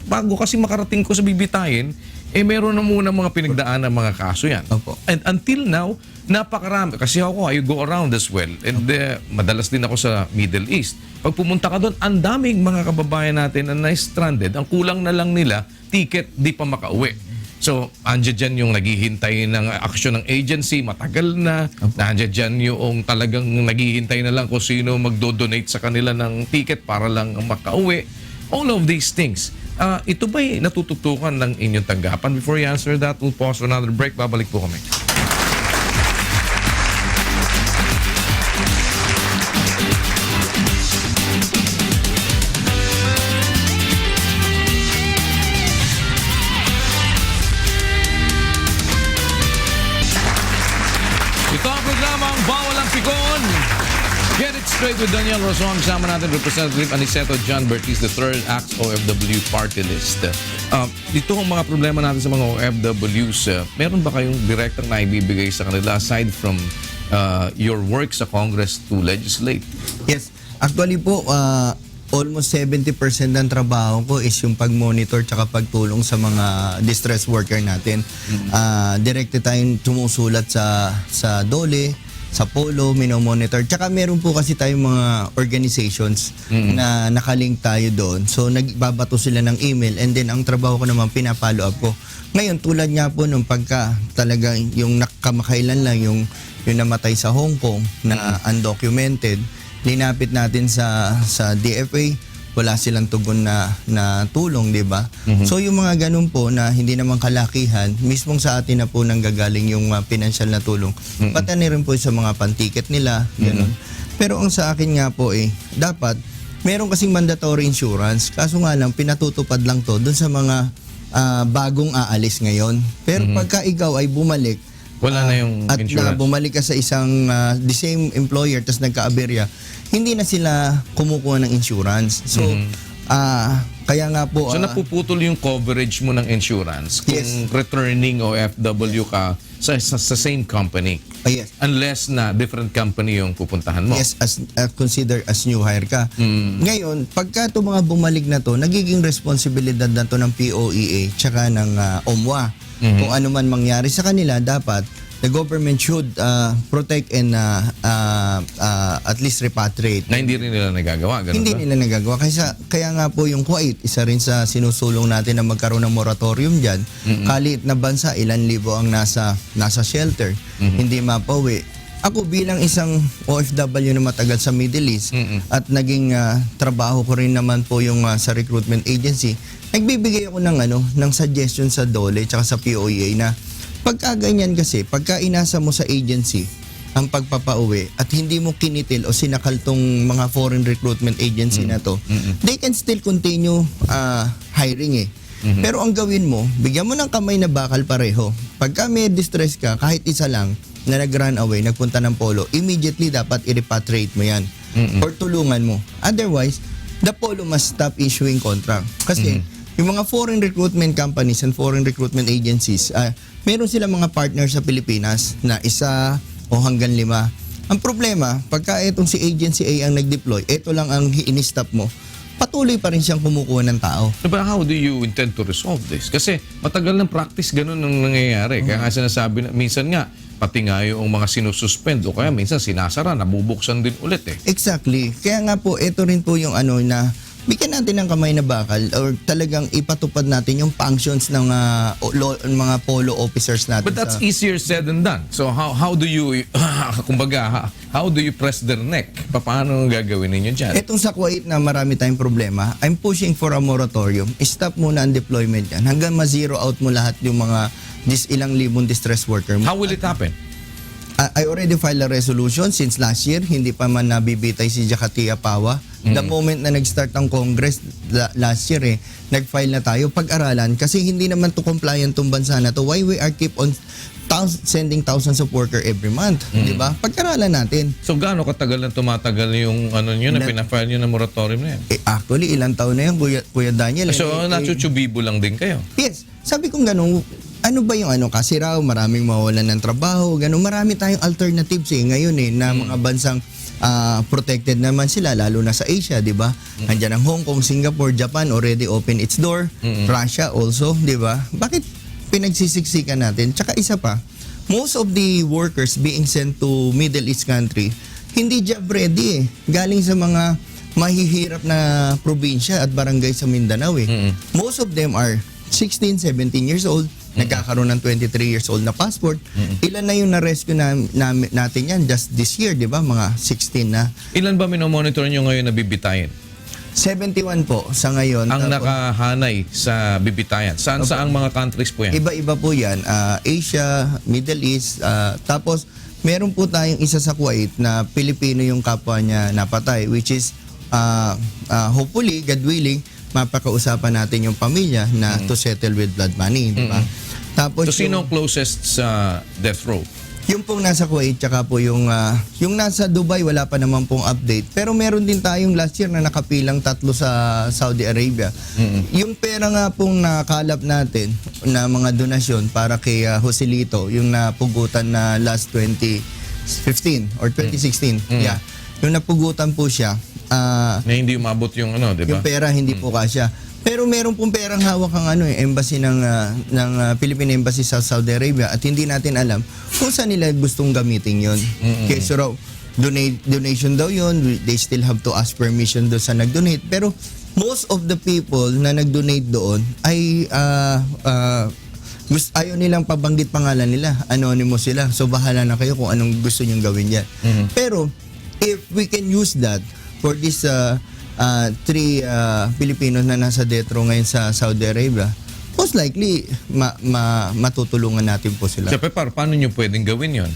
Bago kasi makarating ko sa bibitayin, meron na muna mga pinagdaan ng mga kaso yan. Opo. And until now, napakarami. Kasi ako, I go around as well. And madalas din ako sa Middle East. Pag pumunta ka doon, ang daming mga kababayan natin na na-stranded. Ang kulang na lang nila, ticket, di pa makauwi. So, andyan dyan yung naghihintay ng aksyon ng agency, matagal na. Andyan dyan yung talagang naghihintay na lang kung sino magdo-donate sa kanila ng ticket para lang makauwi. All of these things. Ito ba'y natututukan ng inyong tanggapan? Before you answer that, we'll pause for another break. Babalik po kami. Ito ang programang Bawal ang Pikon. Get it straight with Daniel Roson. Kasama natin Representative Aniceto John Bertis III, ACT OFW Party List. Ito ang mga problema natin sa mga OFWs. Meron ba kayong direktang na ibibigay sa kanila aside from your work sa Congress to legislate? Yes. Actually po, almost 70% ng trabaho ko is yung pag-monitor tsaka pagtulong sa mga distress worker natin. Direkte tayong tumusulat sa DOLE, sa POLO, minomonitor. Tsaka meron po kasi tayong mga organizations na nakalink tayo doon. So nagbabato sila ng email and then ang trabaho ko naman pinapollow up ko. Ngayon tulad nga po nung pagka talaga yung nakamakailan lang yung namatay sa Hong Kong na undocumented, linapit natin sa DFA, wala silang tugon na tulong, di ba? So yung mga ganun po na hindi naman kalakihan, mismong sa atin na po nanggagaling yung financial na tulong. Pati na rin po sa mga pantiket nila, ganun. Pero ang sa akin nga po dapat, meron kasing mandatory insurance, kaso nga lang, pinatutupad lang to dun sa mga bagong aalis ngayon. Pero pagka ikaw ay bumalik, wala na yung at insurance. bumalik ka sa isang the same employer tapos nagka-aberya, hindi na sila kumukuha ng insurance. So, kaya nga po... So, napuputol yung coverage mo ng insurance kung Yes. returning OFW ka sa same company. Yes. Unless na different company yung pupuntahan mo. Yes, as consider as new hire ka. Ngayon, pagka ito mga bumalik na to, nagiging responsibilidad na to ng POEA tsaka ng OMWA. Kung ano man mangyari sa kanila, dapat the government should protect and at least repatriate. Na hindi rin nila nagagawa. Ganun Hindi ba? nila nagagawa. Kaya nga po yung Kuwait, isa rin sa sinusulong natin na magkaroon ng moratorium dyan. Kaliit na bansa, ilan libo ang nasa shelter. Hindi mapauwi. Ako bilang isang OFW na matagal sa Middle East at naging trabaho ko rin naman po yung sa recruitment agency, nagbibigay ako ng suggestion sa DOLE at sa POEA na pagka ganyan kasi, pagka inasa mo sa agency ang pagpapauwi at hindi mo kinitil o sinakal tong mga foreign recruitment agency na to, they can still continue hiring Pero ang gawin mo, bigyan mo ng kamay na bakal pareho. Pagka may distress ka, kahit isa lang na nag-run away, nagpunta ng polo, immediately dapat i-repatriate mo yan. Or tulungan mo. Otherwise, the polo must stop issuing contract. Kasi yung mga foreign recruitment companies and foreign recruitment agencies, meron sila mga partners sa Pilipinas na isa o hanggang 5. Ang problema, pagka itong si Agency A ang nag-deploy, ito lang ang in-stop mo, patuloy pa rin siyang kumukuha ng tao. But how do you intend to resolve this? Kasi matagal ng practice ganun ang nangyayari. Kaya nga sinasabi na, minsan nga, pati nga yung mga sinususpend o kaya minsan sinasara, nabubuksan din ulit eh. Exactly. Kaya nga po, ito rin po yung ano na bigyan natin ng kamay na bakal or talagang ipatupad natin yung functions ng mga polo officers natin. But that's easier said than done. So how do you, kumbaga, how do you press their neck? Paano gagawin ninyo dyan? Etong sa Kuwait na marami tayong problema, I'm pushing for a moratorium. Stop muna ang deployment yan hanggang ma-zero out mo lahat yung mga ilang libong distress worker. How will it happen? I already filed a resolution since last year. Hindi pa man nabibitay si Jakatia Pawa. The moment na nag-start ang Congress last year, nag-file na tayo. Pag-aralan, kasi hindi naman to compliant tong bansa na to. Why we are keep on sending thousands of worker every month? Di ba? Pag-aralan natin. So gaano katagal na tumatagal yung ano nyo na pinafile nyo na moratorium na yan? Actually, ilang taon na yan, Kuya Daniel. So nachuchubibo lang din kayo? Yes. Sabi kong ganun, ano ba yung ano kasi raw maraming mawalan ng trabaho, ganun. Marami tayong alternatives ngayon na mga bansang protected naman sila, lalo na sa Asia, di ba? Andiyan ang Hong Kong, Singapore, Japan already open its door. Russia also, di ba? Bakit pinagsisiksikan natin? Tsaka isa pa, most of the workers being sent to Middle East country, hindi job ready Galing sa mga mahihirap na probinsya at barangay sa Mindanao Most of them are 16, 17 years old, nagkakaroon ng 23 years old na passport. Ilan na yung na-rescue natin yan just this year, di ba? Mga 16 na. Ilan ba minomonitor nyo ngayon na bibitayin? 71 po sa ngayon. Ang nakahanay sa bibitayan. Saan saang mga countries po yan? Iba-iba po yan. Asia, Middle East. Tapos, meron po tayong isa sa Kuwait na Pilipino yung kapwa niya napatay, which is hopefully, God willing, mapakausapan natin yung pamilya na to settle with blood money, di ba? Tapos So sino ang closest sa death row? yung pong nasa Kuwait, tsaka po yung nasa Dubai, wala pa naman pong update. Pero meron din tayong last year na nakapilang 3 sa Saudi Arabia. Yung pera nga pong nakalap natin na mga donasyon para kay Joselito, yung napugutan na last 2015 or 2016. Yeah. Yung napugutan po siya, Na hindi umabot yung ano, di ba? yung pera hindi po kasya. Pero meron pong perang hawak ang embassy ng Philippine Embassy sa Saudi Arabia at hindi natin alam kung saan nila gustong gamitin 'yon. Kaya so raw donation daw 'yon, they still have to ask permission do sa nag-donate. Pero most of the people na nag-donate doon ay ayaw nilang pabanggit pangalan nila, anonymous sila. So bahala na kayo kung anong gusto niyong gawin diyan. Pero if we can use that for this 3 Filipinos na nasa death row ngayon sa Saudi Arabia, most likely matutulungan natin po sila. So, paano nyo pwedeng gawin yon?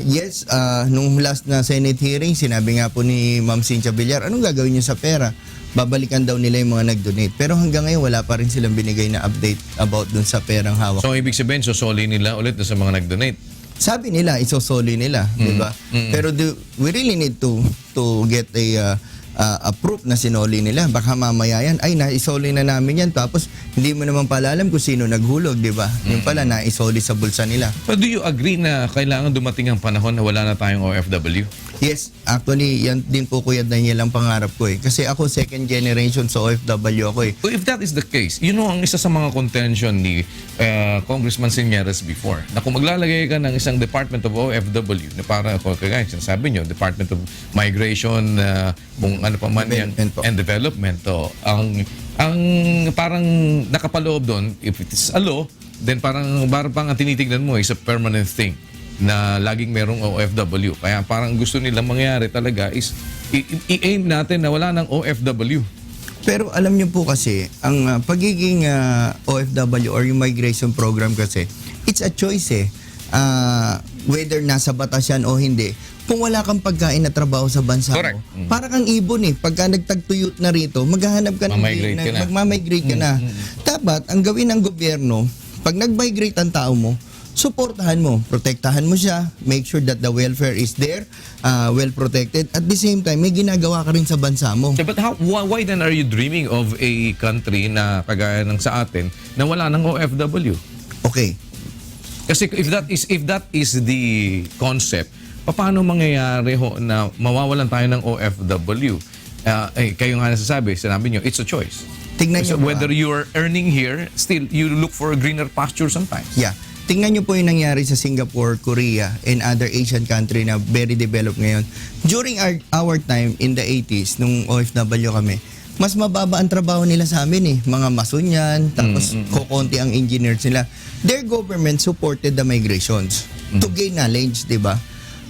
Yes, nung last na Senate hearing, sinabi nga po ni Ma'am Cynthia Villar, anong gagawin niyo sa pera? Babalikan daw nila yung mga nag-donate. Pero hanggang ngayon, wala pa rin silang binigay na update about dun sa perang hawak. So, ibig sabihin, sosoli nila ulit sa mga nag-donate? Sabi nila, isosoli nila, di ba? Pero we really need to get a proof na sinoli nila. Baka mamaya yan, ay naisoli na namin yan. Tapos hindi mo naman pala alam kung sino naghulog, di ba? Yung pala naisoli sa bulsa nila. But do you agree na kailangan dumating ang panahon na wala na tayong OFW? Yes, actually, yan din po Kuya Daniel ang pangarap ko Kasi ako second generation sa OFW ako So if that is the case, ang isa sa mga contention ni Congressman Señeres before, na kung maglalagay ka ng isang Department of OFW, na para, kaya sinasabi nyo, Department of Migration, kung ano pa man yan, and Development, ang parang nakapaloob doon, if it is a law, then parang pang tinitignan mo is a permanent thing na laging merong OFW. Kaya parang gusto nilang mangyari talaga is i-aim natin na wala ng OFW. Pero alam niyo po kasi, ang pagiging OFW or yung migration program kasi, it's a choice whether nasa batas yan o hindi. Kung wala kang pagkain na trabaho sa bansa Correct. mo, para kang ibon Pagka nagtagtuyot na rito, maghahanap ka Mamamigrate ka na. magmamigrate ka na. dapat ang gawin ng gobyerno, pag nag-migrate ang tao mo, suportahan mo, protektahan mo siya, make sure that the welfare is there, well protected. At the same time, may ginagawa ka rin sa bansa mo. Yeah, but why then are you dreaming of a country na kagaya ng sa atin na wala ng OFW? Okay. Kasi if that is the concept, paano mangyayari ho na mawawalan tayo ng OFW? Kayo nga sinabi nyo, it's a choice. Tingnan So nyo whether you're earning here, still you look for a greener pasture sometimes. Yeah. Tingnan nyo po yung nangyari sa Singapore, Korea, and other Asian country na very developed ngayon. During our time in the 80s, nung OFW kami, mas mababa ang trabaho nila sa amin eh. Mga mason yan, tapos kokonti ang engineers nila. Their government supported the migrations to gain knowledge, di ba?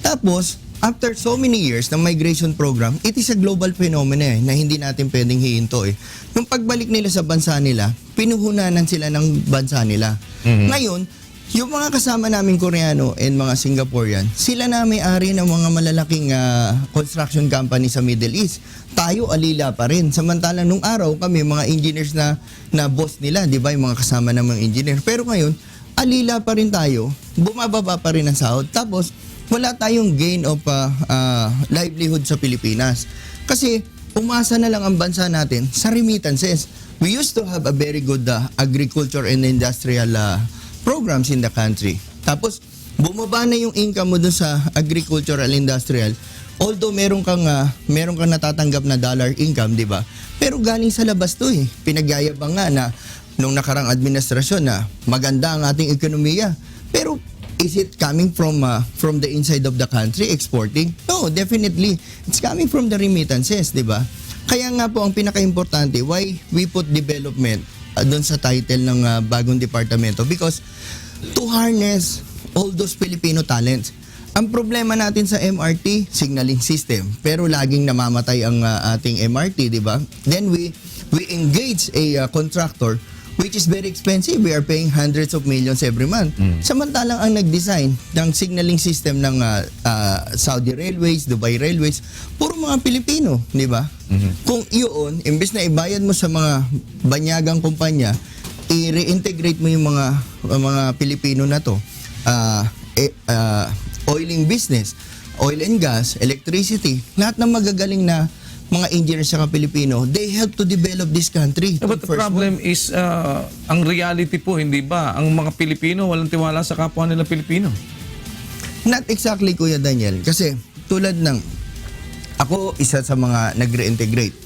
Tapos, after so many years ng migration program, it is a global phenomena na hindi natin pwedeng hihinto eh. Nung pagbalik nila sa bansa nila, pinuhunanan sila ng bansa nila. Ngayon, yung mga kasama naming Koreano and mga Singaporean, sila na may-ari ng mga malalaking construction company sa Middle East. Tayo alila pa rin. Samantalang nung araw kami mga engineers na boss nila, di ba, yung mga kasama ng mga engineer. Pero ngayon, alila pa rin tayo, bumababa pa rin ang sahod. Tapos, wala tayong gain of livelihood sa Pilipinas. Kasi, umasa na lang ang bansa natin sa remittances. We used to have a very good agriculture and industrial programs in the country. Tapos, bumaba na yung income mo dun sa agricultural industrial. Although meron kang natatanggap na dollar income, di ba? Pero galing sa labas to eh. Pinagyayabang nga na nung nakarang administrasyon na maganda ang ating ekonomiya. Pero is it coming from the inside of the country, exporting? No, definitely. It's coming from the remittances, di ba? Kaya nga po ang pinaka-importante, why we put development doon sa title ng bagong departamento, because to harness all those Filipino talents. Ang problema natin sa MRT, signaling system, pero laging namamatay ang ating MRT, di ba? Then we engage a contractor which is very expensive. We are paying hundreds of millions every month. Samantalang ang nag-design ng signaling system ng Saudi Railways, Dubai Railways, puro mga Pilipino, di ba? Kung iyon, imbes na ibayad mo sa mga banyagang kumpanya, i-reintegrate mo yung mga Pilipino na to. Oiling business, oil and gas, electricity, lahat ng magagaling na mga engineers sa Pilipino, they help to develop this country. But the problem is, ang reality po, hindi ba? Ang mga Pilipino, walang tiwala sa kapwa nila Pilipino. Not exactly, Kuya Daniel. Kasi tulad ng, ako isa sa mga nag-reintegrate.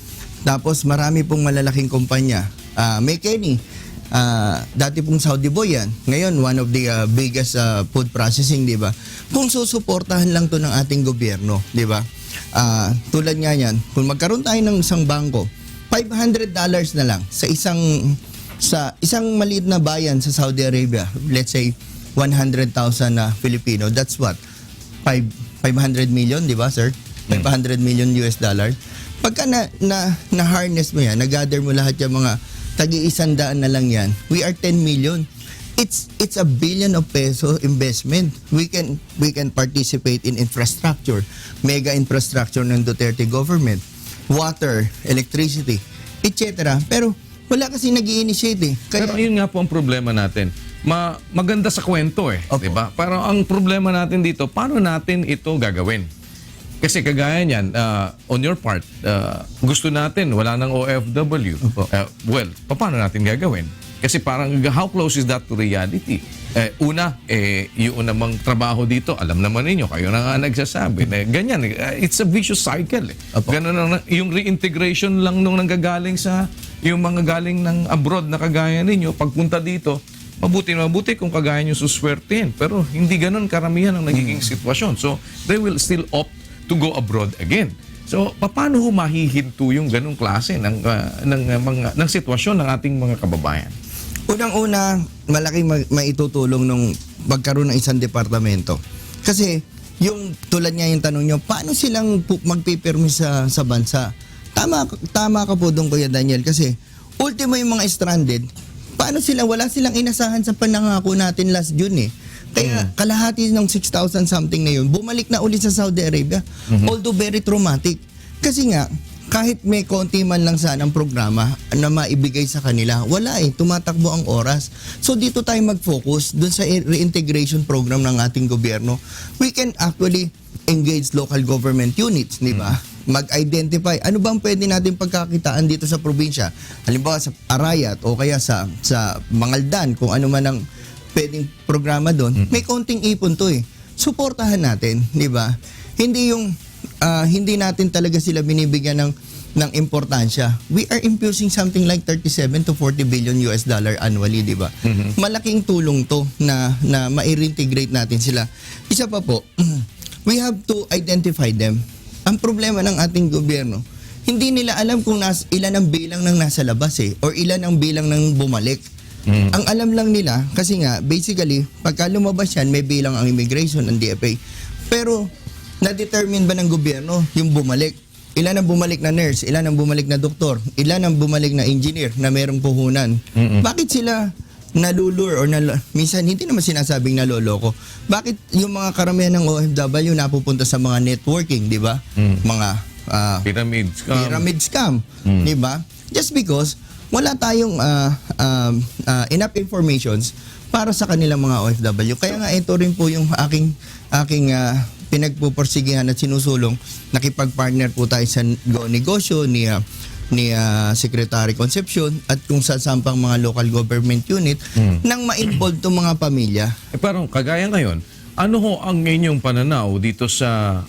Tapos marami pong malalaking kumpanya. May Kenny, dati pong Saudi boy yan. Ngayon, one of the biggest food processing, di ba? Kung susuportahan lang to ng ating gobyerno, di ba? Tulad nga yan, kung magkaroon tayo ng isang bangko, $500 na lang sa isang maliit na bayan sa Saudi Arabia, let's say 100,000 na Filipino, that's what? 500 million, di ba, sir? 500 million US dollar. Pagka na-harness mo yan, na-gather mo lahat yung mga tagi-100 na lang yan, we are 10 million. It's a billion of peso investment. We can participate in infrastructure, mega infrastructure ng Duterte government, water, electricity, etc. Pero wala kasi nag-i-initiate eh. Pero yun nga po ang problema natin. Maganda sa kwento eh, Opo. 'di ba? Pero ang problema natin dito, paano natin ito gagawin? Kasi kagaya niyan, on your part, gusto natin wala nang OFW. Well, paano natin gagawin? Kasi parang how close is that to reality? Yung namang trabaho dito, alam naman ninyo, kayo na nga nagsasabi. Na ganyan, it's a vicious cycle. Ganun yung reintegration lang nung nanggagaling sa, yung mga galing ng abroad na kagaya ninyo, pagpunta dito, mabuti kung kagaya nyo suswertein. Pero hindi ganun karamihan ang nagiging sitwasyon. So, they will still opt to go abroad again. So, paano mahihinto yung ganung klase ng sitwasyon ng ating mga kababayan? Unang-una, malaking maitutulong nung magkaroon ng isang departamento. Kasi, yung tulad nga yung tanong nyo, paano silang magpipirmi sa bansa? Tama ka po doon, Kuya Daniel, kasi ultimo yung mga stranded, paano wala silang inasahan sa panangako natin last June eh. Kaya kalahati ng 6,000 something na yun, bumalik na ulit sa Saudi Arabia. Although very traumatic. Kasi nga, kahit may konti man lang sanang programa na maibigay sa kanila, wala tumatakbo ang oras. So dito tayo mag-focus dun sa reintegration program ng ating gobyerno. We can actually engage local government units, di ba? Mag-identify ano bang pwede natin pagkakitaan dito sa probinsya. Halimbawa sa Arayat o kaya sa Mangaldan, kung ano man ang pwedeng programa doon, may konting ipon to Suportahan natin, di ba? Hindi yung hindi natin talaga sila binibigyan ng importansya. We are infusing something like 37 to 40 billion US dollar annually, di ba? Malaking tulong to na ma-reintegrate natin sila. Isa pa po, we have to identify them. Ang problema ng ating gobyerno, hindi nila alam kung ilan ang bilang ng nasa labas or ilan ang bilang ng bumalik. Ang alam lang nila, kasi nga, basically, pagka lumabas yan, may bilang ang immigration, ang DFA. Pero, na-determine ba ng gobyerno yung bumalik? Ilan ang bumalik na nurse? Ilan ang bumalik na doktor? Ilan ang bumalik na engineer na merong puhunan? Bakit sila nalulur or minsan hindi naman sinasabing naloloko? Bakit yung mga karamihan ng OFW napupunta sa mga networking, di ba? Mga pyramid scam, di ba? Just because wala tayong enough informations para sa kanilang mga OFW. Kaya nga ito rin po yung aking pinagpupursigihan at sinusulong. Nakipag-partner po tayo sa negosyo ni Secretary Concepcion at kung saan pang mga local government unit nang ma-involve itong mga pamilya. Parang kagaya ngayon, ano ho ang inyong pananaw dito sa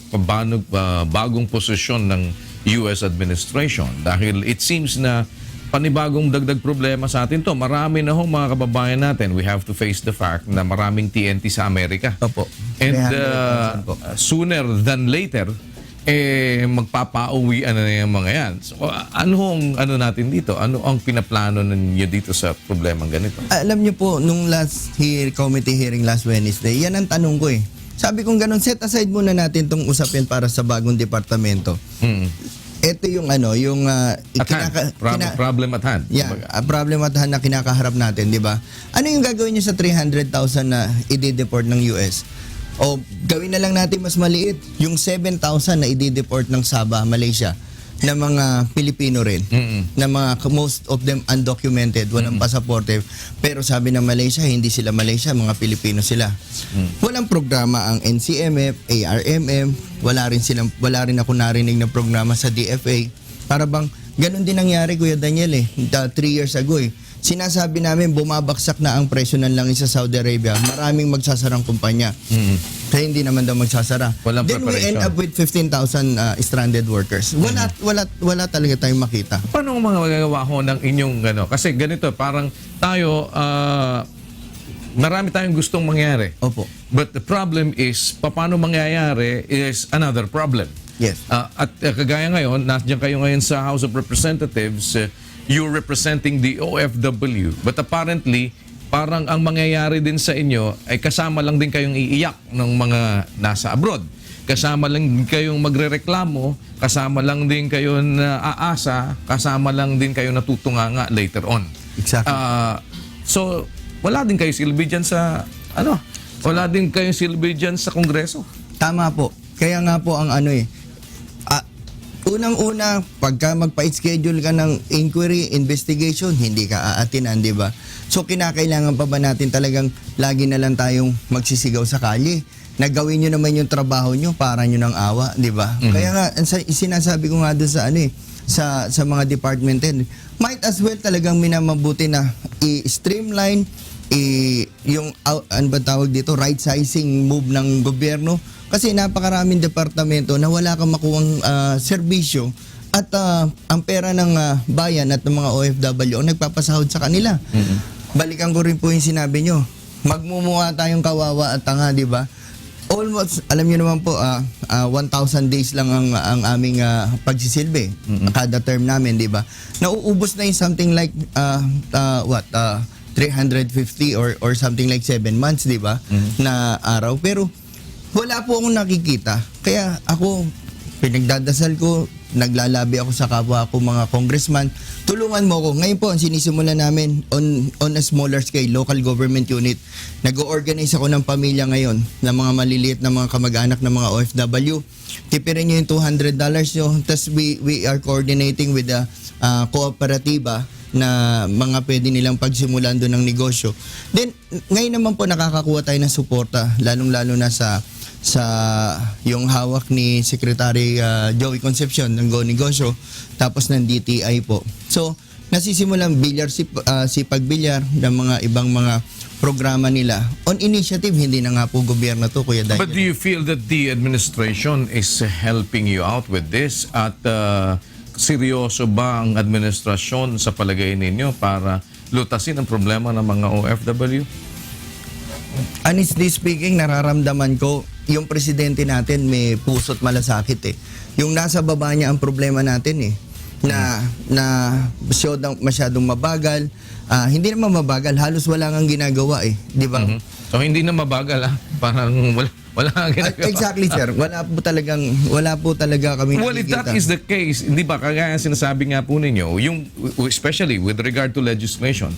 bagong posisyon ng US administration? Dahil it seems na panibagong dagdag problema sa atin to. Marami na ho mga kababayan natin. We have to face the fact na maraming TNT sa Amerika. Opo. And 300,000 po. sooner than later, magpapauwian na yung mga yan. So, ano natin dito? Ano ang pinaplano ninyo dito sa problemang ganito? Alam niyo po, nung last committee hearing last Wednesday, yan ang tanong ko Sabi kong ganun, set aside muna natin tong usapin para sa bagong departamento. Ito yung problem at hand. Yeah, problem at hand na kinakaharap natin, di ba? Ano yung gagawin niyo sa 300,000 na i-deport ng US? O gawin na lang natin mas maliit, yung 7,000 na i-deport ng Sabah, Malaysia, na mga Pilipino rin, na mga most of them undocumented, walang pasaporte, pero sabi ng Malaysia, hindi sila Malaysia, mga Pilipino sila. Walang programa ang NCMF, ARMM, wala rin ako narinig na programa sa DFA. Para bang ganun din nangyari, Kuya Daniel 3 years ago Sinasabi namin bumabaksak na ang presyo ng langis sa Saudi Arabia, maraming magsasarang kumpanya. Kaya hindi naman daw magsasara. Walang Then we preparation. end up with 15,000 stranded workers. Wala talaga tayong makita. Paano mga magagawa ho ng inyong Kasi ganito, parang tayo, marami tayong gustong mangyari. Opo. But the problem is, paano mangyayari is another problem. Yes. At kagaya ngayon, nandiyan kayo ngayon sa House of Representatives, you're representing the OFW. But apparently, parang ang mangyayari din sa inyo ay kasama lang din kayong iiyak ng mga nasa abroad. Kasama lang din kayong magrereklamo, kasama lang din kayo na aasa, kasama lang din kayo natutunganga later on. Exactly. So, wala din kayo silbi dyan sa, wala din kayo silbi dyan sa Kongreso. Tama po. Kaya nga po ang unang-una, pagka magpa-schedule ka ng inquiry, investigation, hindi ka aatinan, di ba? So, kinakailangan pa ba natin talagang lagi na lang tayong magsisigaw sa kalye? Nagawin nyo naman yung trabaho nyo, para nyo ng awa, di ba? Kaya nga, sinasabi ko nga doon sa mga department head, might as well talagang minamabuti na i-streamline yung, ano ba tawag dito, right-sizing move ng gobyerno. Kasi napakaraming departamento na wala kang makuhang serbisyo at ang pera ng bayan at ng mga OFW ang nagpapasahod sa kanila. Balikan ko rin po yung sinabi nyo. Magmumukha tayong kawawa at tanga, di ba? Almost, alam nyo naman po, 1,000 days lang ang aming pagsisilbi. Kada term namin, di ba? Nauubos na yung something like, 350 or something like 7 months, di ba? Na araw. Pero, wala po akong nakikita. Kaya ako, pinagdadasal ko, naglalabi ako sa kapwa ko mga congressman, tulungan mo ako. Ngayon po, ang sinisimula namin on a smaller scale, local government unit. Nag-organize ako ng pamilya ngayon, ng mga maliliit na mga kamag-anak ng mga OFW. Tipirin nyo yung $200 nyo. Tapos we are coordinating with the kooperatiba na mga pwede nilang pagsimulan doon ng negosyo. Then, ngayon naman po nakakakuha tayo ng suporta, lalong-lalo na sa yung hawak ni Secretary Joey Concepcion ng Go Negosyo, tapos ng DTI po. So, nasisimulang bilyar, sipag-bilyar ng mga ibang mga programa nila. On initiative, hindi na nga po gobyerno to, Kuya Daniel. But do you feel that the administration is helping you out with this? At seryoso ba ang administrasyon sa palagay ninyo para lutasin ang problema ng mga OFW? Honestly speaking, nararamdaman ko yung presidente natin may puso't malasakit eh. Yung nasa baba niya ang problema natin eh. Na masyadong mabagal. Hindi naman mabagal, halos wala nang ginagawa eh. Di ba? So hindi na mabagal parang wala kang ginagawa. Exactly, sir. Wala po talaga kami Well, if that nakikita. is the case, hindi ba kagaya sinasabi nga po ninyo, yung especially with regard to legislation,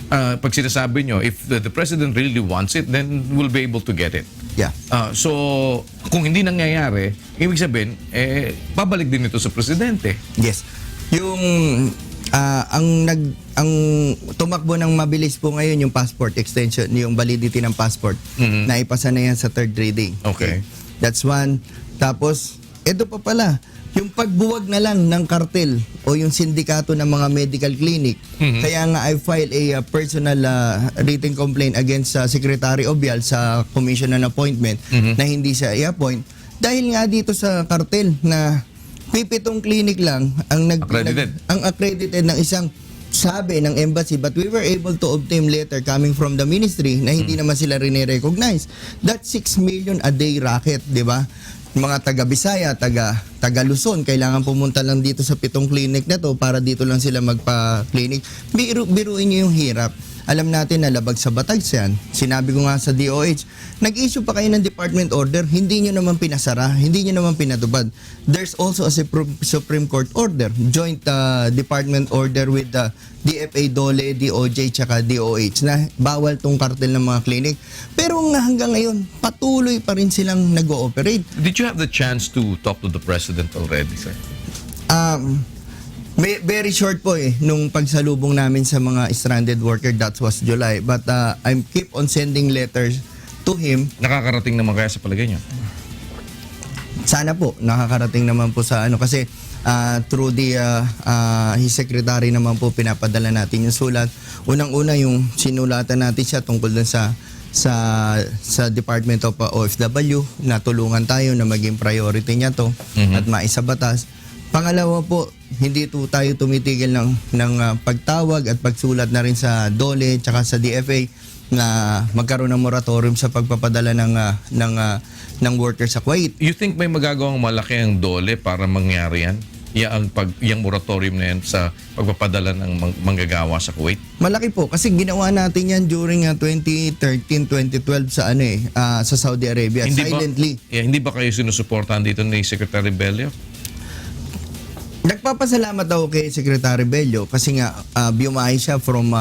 pag sinasabi nyo, if the president really wants it, then we'll be able to get it. Yeah. So, kung hindi nangyayari, ibig sabihin, babalik din ito sa presidente. Yes. Yung ang tumakbo ng mabilis po ngayon yung passport extension, yung validity ng passport. Naipasa na yan sa third reading. Okay. That's one. Tapos, ito pa pala, yung pagbuwag na lang ng kartel o yung sindikato ng mga medical clinic. Kaya nga I filed a personal written complaint against Secretary Obial sa commission on appointment na hindi siya i-appoint. Dahil nga dito sa kartel na pipitong clinic lang ang accredited ng isang sabi ng embassy, but we were able to obtain letter coming from the ministry na hindi naman sila rin-recognize. That's 6 million a day racket, di ba? Mga taga Bisaya, taga Luzon, kailangan pumunta lang dito sa 7 clinic na to para dito lang sila magpa-clinic. Biruin niyo yung hirap. Alam natin na labag sa batag yan. Sinabi ko nga sa DOH, nag-issue pa kayo ng department order, hindi nyo naman pinasara, hindi nyo naman pinatubad. There's also a Supreme Court order, joint department order with the DFA, DOLE, DOJ, tsaka DOH na bawal tong kartel ng mga clinic. Pero nga hanggang ngayon, patuloy pa rin silang nag-ooperate. Did you have the chance to talk to the president already, sir? Very short po nung pagsalubong namin sa mga stranded worker, that was July. But I keep on sending letters to him. Nakakarating naman kaya sa palagay niyo? Sana po, nakakarating naman po sa kasi through his secretary naman po pinapadala natin yung sulat. Unang-una yung sinulatan natin siya tungkol dun sa Department of OFW na tulungan tayo na maging priority niya to at maisabatas. Pangalawa po, hindi tayo tumitigil ng pagtawag at pagsulat na rin sa DOLE tsaka sa DFA na magkaroon ng moratorium sa pagpapadala ng workers sa Kuwait. You think may magagawang malaki ang DOLE para mangyari yan? Yung moratorium na yan sa pagpapadala ng manggagawa sa Kuwait? Malaki po kasi ginawa natin yan during 2013, 2012 sa sa Saudi Arabia, silently. Hindi ba kayo sinusuportahan dito ni Secretary Bello? Nagpapasalamat ako kay Secretary Bello kasi nga biumahe siya from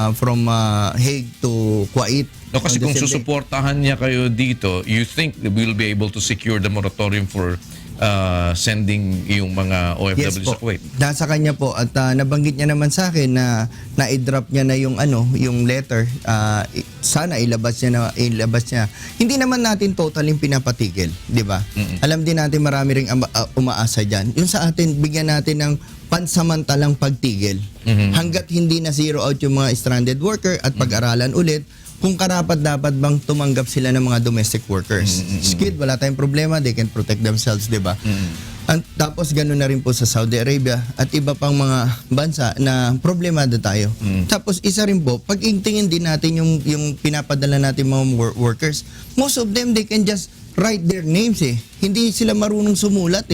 Hague to Kuwait. No, kasi kung susuportahan niya kayo dito, you think that we'll be able to secure the moratorium for sending yung mga OFW sa Kuwait? Nasa kanya po at nabanggit niya naman sa akin na na-drop niya na yung yung letter. Sana ilabas niya. Hindi naman natin totaling pinapatigil, di ba? Alam din natin marami ring umaasa diyan. Yung sa atin bigyan natin ng pansamantalang pagtigil hangga't hindi na zero out yung mga stranded worker at pag-aralan ulit kung karapat dapat bang tumanggap sila ng mga domestic workers. Skid, wala tayong problema, they can protect themselves, di ba? Tapos gano'n na rin po sa Saudi Arabia at iba pang mga bansa na problemado tayo. Tapos isa rin po, pag tingin din natin yung pinapadala natin mga workers, most of them, they can just write their names Hindi sila marunong sumulat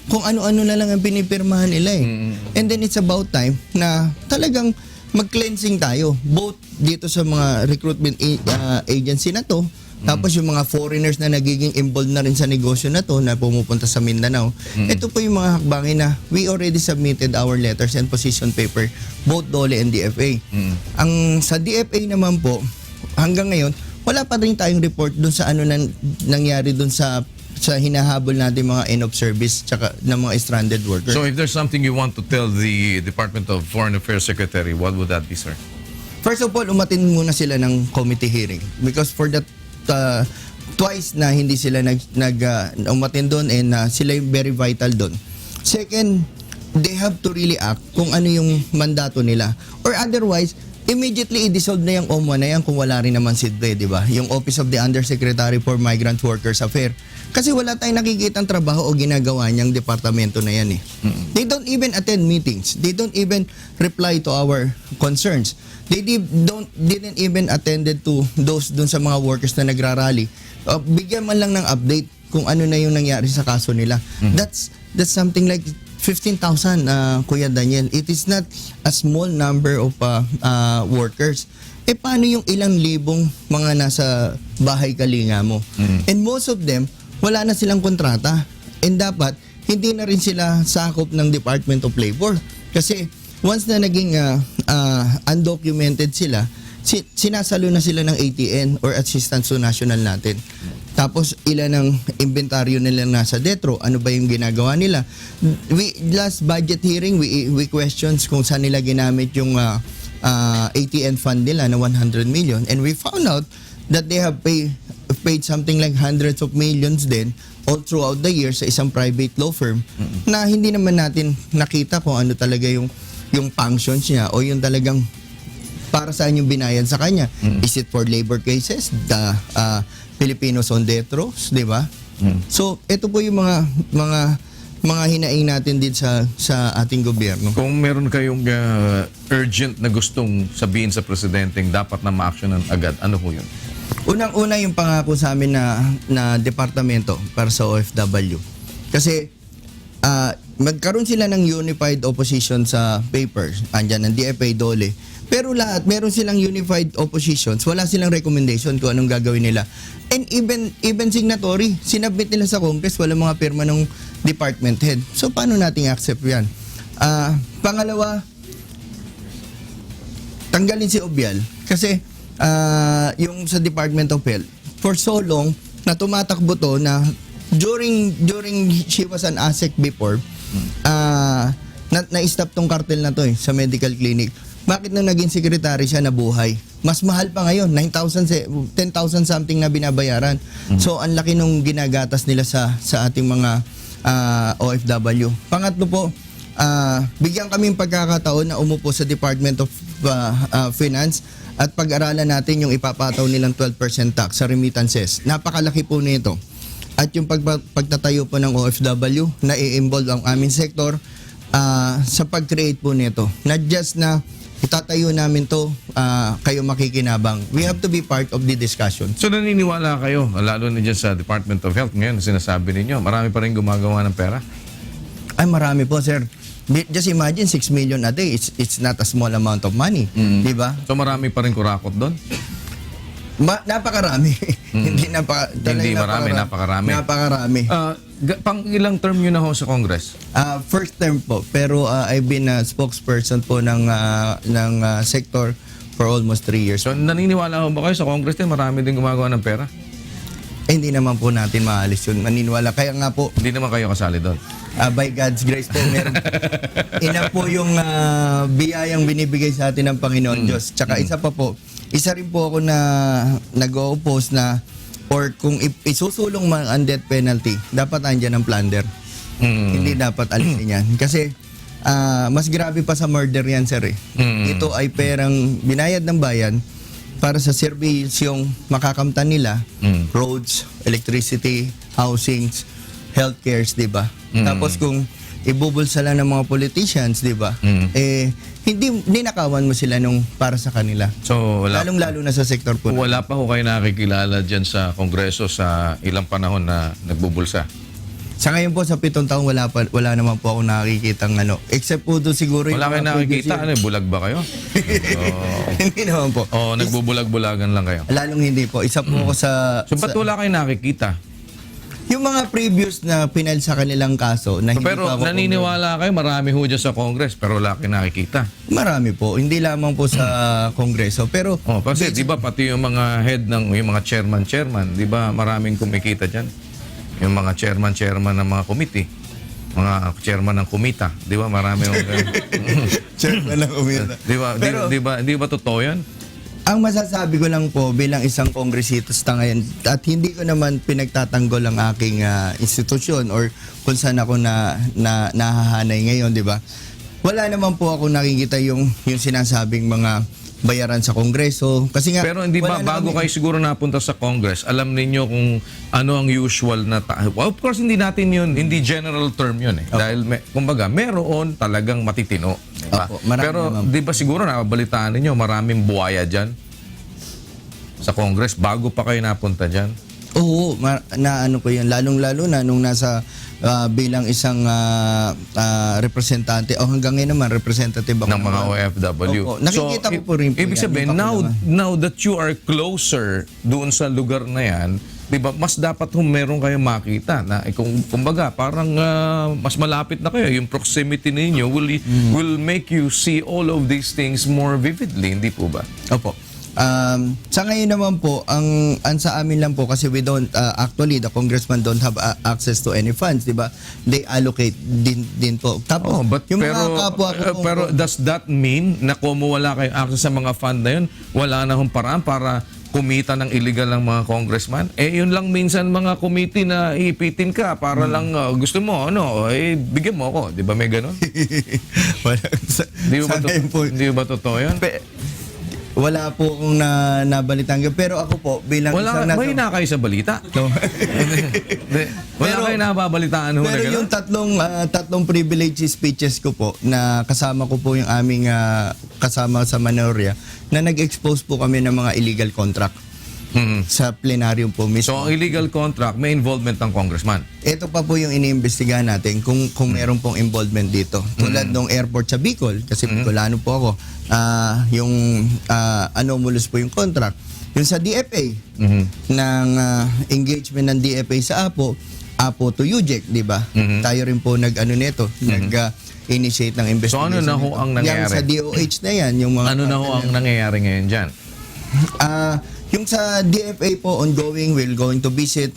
Kung ano-ano na lang ang pinipirmahan nila And then it's about time na talagang mag-cleansing tayo both dito sa mga recruitment agency na to Tapos yung mga foreigners na nagiging involved na rin sa negosyo na to na pumupunta sa Mindanao. Ito po yung mga hakbangin na we already submitted our letters and position paper, both DOLE and DFA. Ang sa DFA naman po, hanggang ngayon, wala pa rin tayong report dun sa ano nangyari dun sa hinahabol natin mga end of service tsaka ng mga stranded workers. So if there's something you want to tell the Department of Foreign Affairs Secretary, what would that be, sir? First of all, umatin muna sila ng committee hearing because for that twice na hindi sila umatin doon and sila yung very vital doon. Second, they have to really act kung ano yung mandato nila. Or otherwise, immediately i-dissolve na yung OMWA na yan kung wala rin naman SIDBE, di ba? Yung Office of the Undersecretary for Migrant Workers Affairs. Kasi wala tayong nakikitang trabaho o ginagawa niyang departamento na yan eh. They don't even attend meetings. They don't even reply to our concerns. They didn't even attended to those dun sa mga workers na nagrarally. Bigyan man lang ng update kung ano na yung nangyari sa kaso nila. That's something like 15,000, Kuya Daniel. It is not a small number of workers. Paano yung ilang libong mga nasa bahay kalinga mo? And most of them, wala na silang kontrata. And dapat, hindi na rin sila sakop ng Department of Labor. Kasi once na naging undocumented sila, sinasalo na sila ng ATN or Assistance to National natin. Tapos ilan ang inventaryo nila nasa DETRO, ano ba yung ginagawa nila? Last budget hearing, we questions kung saan nila ginamit yung ATN fund nila na 100 million and we found out that they have paid something like hundreds of millions din all throughout the year sa isang private law firm na hindi naman natin nakita kung ano talaga yung functions niya o yung talagang para saan yung binayad sa kanya. Is it for labor cases? The Filipinos on death rows, di ba? So, ito po yung mga hinaing natin din sa ating gobyerno. Kung meron kayong urgent na gustong sabihin sa presidenteng dapat na ma-actionan agad, ano po yun? Unang-una yung pangako sa amin na departamento para sa OFW. Kasi magkaroon sila ng unified opposition sa papers. Andyan ang DFA, DOLE. Pero lahat, meron silang unified oppositions. Wala silang recommendation kung anong gagawin nila. And even signatory, sinabit nila sa Congress, wala mga pirma ng department head. So, paano nating accept yan? Pangalawa, tanggalin si Obial. Kasi, yung sa Department of Health, for so long, na tumatakbo to na during she was an ASEC before, na-stop tong cartel na to sa medical clinic. Bakit nung naging secretary siya nabuhay? Mas mahal pa ngayon, 10,000 something na binabayaran. So ang laki nung ginagatas nila sa ating mga OFW. Pangatlo po, bigyan kaming pagkakataon na umupo sa Department of Finance at pag-aralan natin yung ipapataw nilang 12% tax sa remittances. Napakalaki po nito. At yung pagtatayo po ng OFW na i-involve ang aming sektor sa pag-create po nito. Not just na itatayo namin to, kayo makikinabang. We have to be part of the discussion. So naniniwala kayo, lalo na dyan sa Department of Health ngayon, sinasabi ninyo, marami pa rin gumagawa ng pera? Ay, marami po, sir. Just imagine, 6 million a day. It's not a small amount of money. Di ba? So marami pa rin kurakot doon? Napakarami. Hindi marami, napakarami. Napakarami. Pang ilang term yun na ho sa Congress? First term po, pero I've been a spokesperson po ng sector for almost 3 years. So naniniwala ho ba kayo sa Congress din marami din gumagawa ng pera? Hindi naman po natin maalis yun. Maniniwala. Kaya nga po, Hindi naman kayo kasali doon? by God's grace po, meron. Ina po yung biyayang binibigay sa atin ng Panginoon Diyos. Tsaka isa pa po, isa rin po ako na nag-oppose na or kung isusulong man ang death penalty, dapat andyan ang plunder. Hindi dapat alisin yan. Kasi mas grabe pa sa murder yan, sir. Ito ay perang binayad ng bayan para sa serbisyong makakamtan nila, roads, electricity, housings, healthcares, di ba? Tapos kung ibubulsa lang ng mga politicians, di ba? Hindi ninakawan mo sila nung para sa kanila. So, Lalong-lalo na sa sektor po. wala pa ho kayo nakikilala dyan sa Kongreso sa ilang panahon na nagbubulsa? Sa ngayon po, sa 7 taong wala naman po ako nakikitang ano. Except po doon siguro Wala kayo mga previous nakikita? year. Ano, bulag ba kayo? Hindi naman po. O nagbubulag-bulagan lang kayo? Lalong hindi po. Isa po ako sa... So, ba't wala kayo nakikita? Yung mga previous na pinal sa kanilang kaso na hindi Pero pa ako... naniniwala kayo, marami ho dyan sa Congress, pero wala kayo nakikita. Marami po. Hindi lamang po sa Kongreso. Pero... Oh, kasi di ba pati yung mga head ng yung mga chairman, di ba maraming kumikita diyan? Yung mga chairman ng mga committee, mga chairman ng komita, di ba marami yung Chairman lang umita. di ba Pero- di ba totoo 'yan? Ang masasabi ko lang po bilang isang kongresista ngayon at hindi ko naman pinagtatanggol ang aking institusyon or kung saan ako nahahanay ngayon, di ba? Wala naman po ako nakikita yung sinasabing mga bayaran sa Kongreso. Kasi nga, Pero hindi ba wala bago naman- kayo siguro napunta sa Congress, alam ninyo kung ano ang usual na well, of course hindi natin 'yun, hindi general term 'yun eh. Dahil kumbaga meron talagang matitino, di ba? Opo, marami Pero naman. di ba siguro nababalitaan ninyo maraming buwaya diyan sa Congress bago pa kayo napunta diyan? Oo, na ano ko yun. Lalong-lalo na nung nasa bilang isang representante o hanggang ngayon naman representative ako Ng mga OFW. Opo. Nakikita ko po rin po ibig yan. sabihin, Yung now that you are closer doon sa lugar na yan, di ba, mas dapat meron kayong makita na kumbaga, parang mas malapit na kayo. Yung proximity ninyo will make you see all of these things more vividly, hindi po ba? Opo. Sa ngayon naman po, ang sa amin lang po kasi we don't, actually the congressman don't have access to any funds, di ba? They allocate din po. Tapos, yung mga kapwa ko po, pero does that mean na kung wala kayong access sa mga fund na yun, wala na hong paraan para kumita ng illegal ng mga congressman? Yun lang minsan mga committee na ipitin ka para lang gusto mo, bigyan mo ako. Di ba may ganun? Di ba totoo yun? Wala po akong nabalitan. Pero ako po, bilang isang May na kayo sa balita? Wala kayo nababalitaan ho na Pero gano'n? yung tatlong privilege speeches ko po, na kasama ko po yung aming kasama sa Manoria, na nag-expose po kami ng mga illegal contract sa plenaryo po mismo. So, ang illegal contract, may involvement ng congressman. Ito pa po yung iniimbestigahan natin kung meron pong involvement dito. Tulad ng airport sa Bicol, kasi Bicolano po ako, yung anomalous po yung contract. Yung sa DFA, ng engagement ng DFA sa Apo to UJEC, di ba? Tayo rin po nag-initiate ng investigation. So, ano na ho ang nangyayari? Yung sa DOH na yan, yung mga... Ano na ho ang nangyayari ngayon dyan? Yung sa DFA po, ongoing, we're going to visit.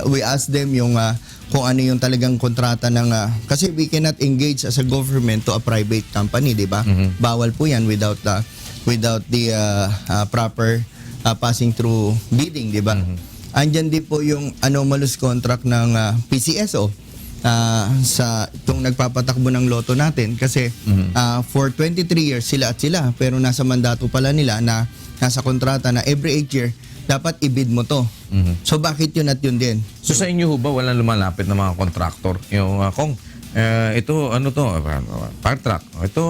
We ask them yung kung ano yung talagang kontrata ng... kasi we cannot engage as a government to a private company, di ba? Bawal po yan without the proper passing through bidding, di ba? Andyan din po yung anomalous contract ng PCSO sa itong nagpapatakbo ng loto natin. Kasi for 23 years sila pero nasa mandato pala nila na nasa kontrata na every 8 year dapat i-bid mo to. So bakit yun at yun din? So, sa inyo ho ba walang lumalapit na mga contractor? Yung ito, ano to? Fire truck. Ito,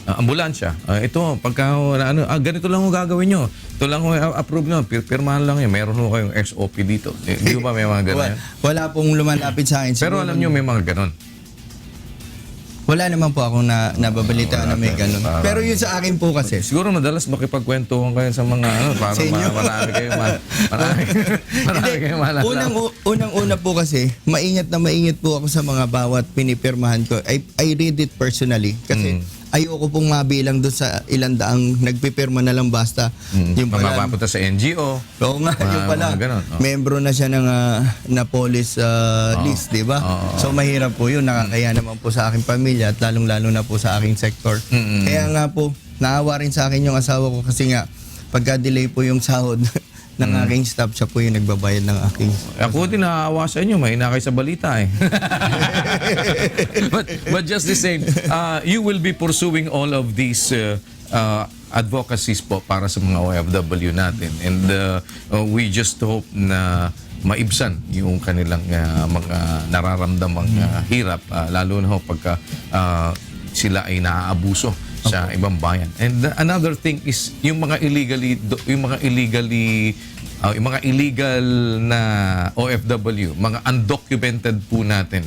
ambulansya. Ito, pagka, ganito lang ho gagawin nyo. Ito lang ho approve nyo. Pirmahan lang yun. Meron ho kayong SOP dito. Di ba may mga ganun? Wala pong lumalapit sa akin. Pero alam nyo may mga ganun. Wala naman po akong nababalita na may ganun. Pero yun sa akin po kasi. Siguro madalas makipagkwentuhan kayo sa mga para Sa inyo. marami kayo marami kayo malalaman. Unang-una po kasi, maingat po ako sa mga bawat pinipirmahan ko. I read it personally kasi ayoko pong mabilang doon sa ilang daang nagpipirma na lang basta. Yung pala, Mapapunta sa NGO. oo nga, yung pala, mga ganun, membro na siya ng na police list, di ba? So mahirap po yun, nakakaya naman po sa aking pamilya at lalong-lalo na po sa aking sektor. Kaya nga po, naawa rin sa akin yung asawa ko kasi nga, pagka-delay po yung sahod ng aking staff, siya po yung nagbabayad ng aking... Ako din naawa sa inyo, mahina kayo sa balita eh. but just the same, you will be pursuing all of these advocacies po para sa mga OFW natin. And we just hope na maibsan yung kanilang mga nararamdamang hirap, lalo na ho pagka sila ay naaabuso sa ibang bayan. And another thing is yung mga illegally yung mga illegal na OFW, mga undocumented po natin,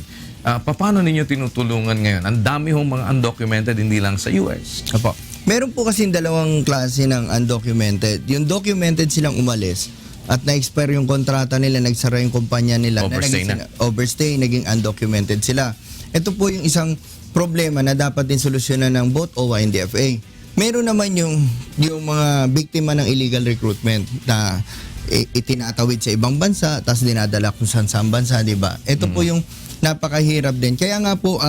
paano ninyo tinutulungan ngayon? Ang dami hong mga undocumented, hindi lang sa US. Opo. Meron po kasing dalawang klase ng undocumented. Yung documented silang umalis at na-expire yung kontrata nila, nagsara yung kumpanya nila. Overstay na. Overstay, naging undocumented sila. Ito po yung isang problema na dapat din solusyonan ng both OWA and DFA. Meron naman yung mga biktima ng illegal recruitment na itinatawid sa ibang bansa tapos dinadala kung saan bansa, di ba? Ito po yung napakahirap din. Kaya nga po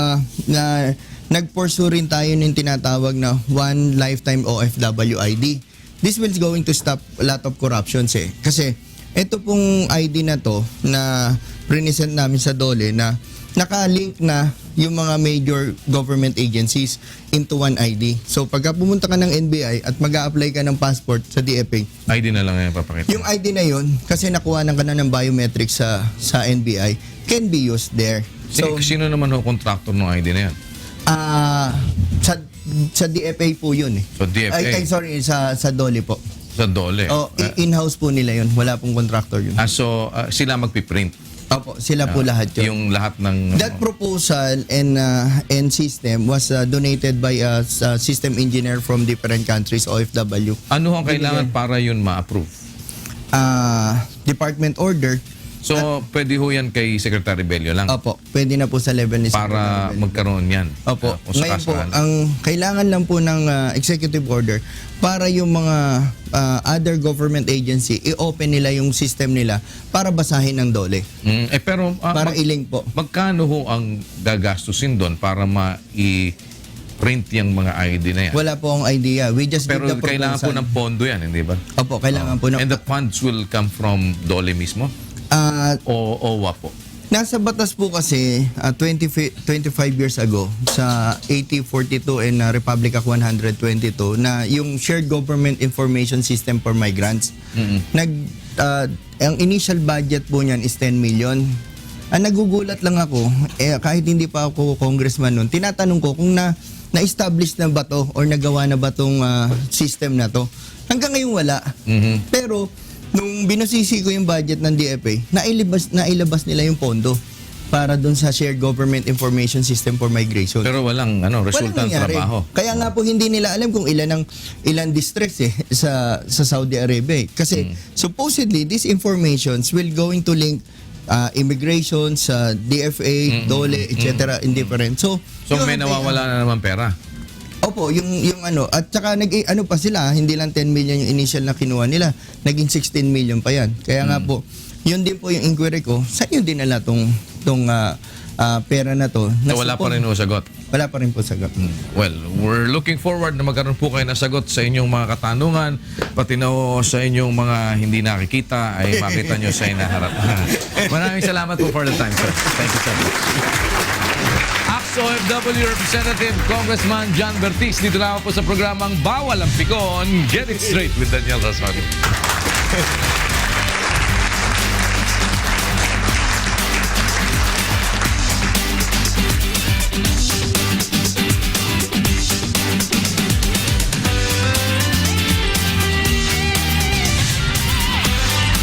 na nag-pursue rin tayo ng tinatawag na One Lifetime OFW ID. This will going to stop a lot of corruptions eh. Kasi ito pong ID na to na present namin sa DOLE na naka-link na yung mga major government agencies into one ID. So pagka pumunta ka ng NBI at mag-a-apply ka ng passport sa DFA, ID na lang yung papakita. yung ID na yun, kasi nakuha ka na ng biometrics sa NBI, can be used there. So, Sino naman ho contractor ng ID na yan? sa DFA po yun eh. So, DFA? Sorry, sa DOLE po. Sa DOLE? In-house po nila yun. Wala pong contractor yun. Sila magpiprint? Opo, sila po lahat yun. Yung lahat ng... That proposal and system was donated by a system engineer from different countries, OFW. Ano ang kailangan para yun ma-approve? Department order. So, pwede ho yan kay Secretary Bello lang? Opo, pwede na po sa level ni Para Secretary Bello. magkaroon yan? Opo. Kung Ngayon po, sakasakali. ang kailangan lang po ng executive order para yung mga other government agency, i-open nila yung system nila para basahin ng DOLE. Pero, Para i-link po. magkano ho ang gagastusin doon para ma-print yung mga ID na yan? Wala po akong idea. We just Pero did the proposal. kailangan po ng pondo yan, hindi ba? Opo, kailangan po ng... And the funds will come from DOLE mismo? O OWA po? Nasa batas po kasi 25 years ago sa 8042 and Republic Act 122 na yung Shared Government Information System for Migrants. Ang initial budget po niyan is 10 million. Nagugulat lang ako, kahit hindi pa ako congressman noon, tinatanong ko kung na-establish na ba to or nagawa na ba tong system na to. Hanggang ngayon wala. Pero nung binusisi ko yung budget ng DFA, nailabas nila yung pondo para dun sa Shared Government Information System for Migration. Pero walang resulta ng nangyari. trabaho. Kaya nga po hindi nila alam kung ilan districts sa Saudi Arabia. Kasi supposedly these informations will going to link immigration sa DFA, DOLE, etc. indifferent. So may nawawala na naman pera. Opo, yung at saka pa sila, hindi lang 10 million yung initial na kinuha nila, naging 16 million pa yan. Kaya nga po, yun din po yung inquiry ko, saan yun dinala tong pera na to? So wala pa rin ho sagot. Wala pa rin po sagot. Well, we're looking forward na magkaroon po kayo ng sagot sa inyong mga katanungan, pati na ho sa inyong mga hindi nakikita ay makita nyo sa inaharap. Maraming salamat po for the time, sir. Thank you so much. OFW Representative Congressman John Bertis. Dito lang ako po sa programang Bawal ang Pikon. Get it straight with Daniel Rason.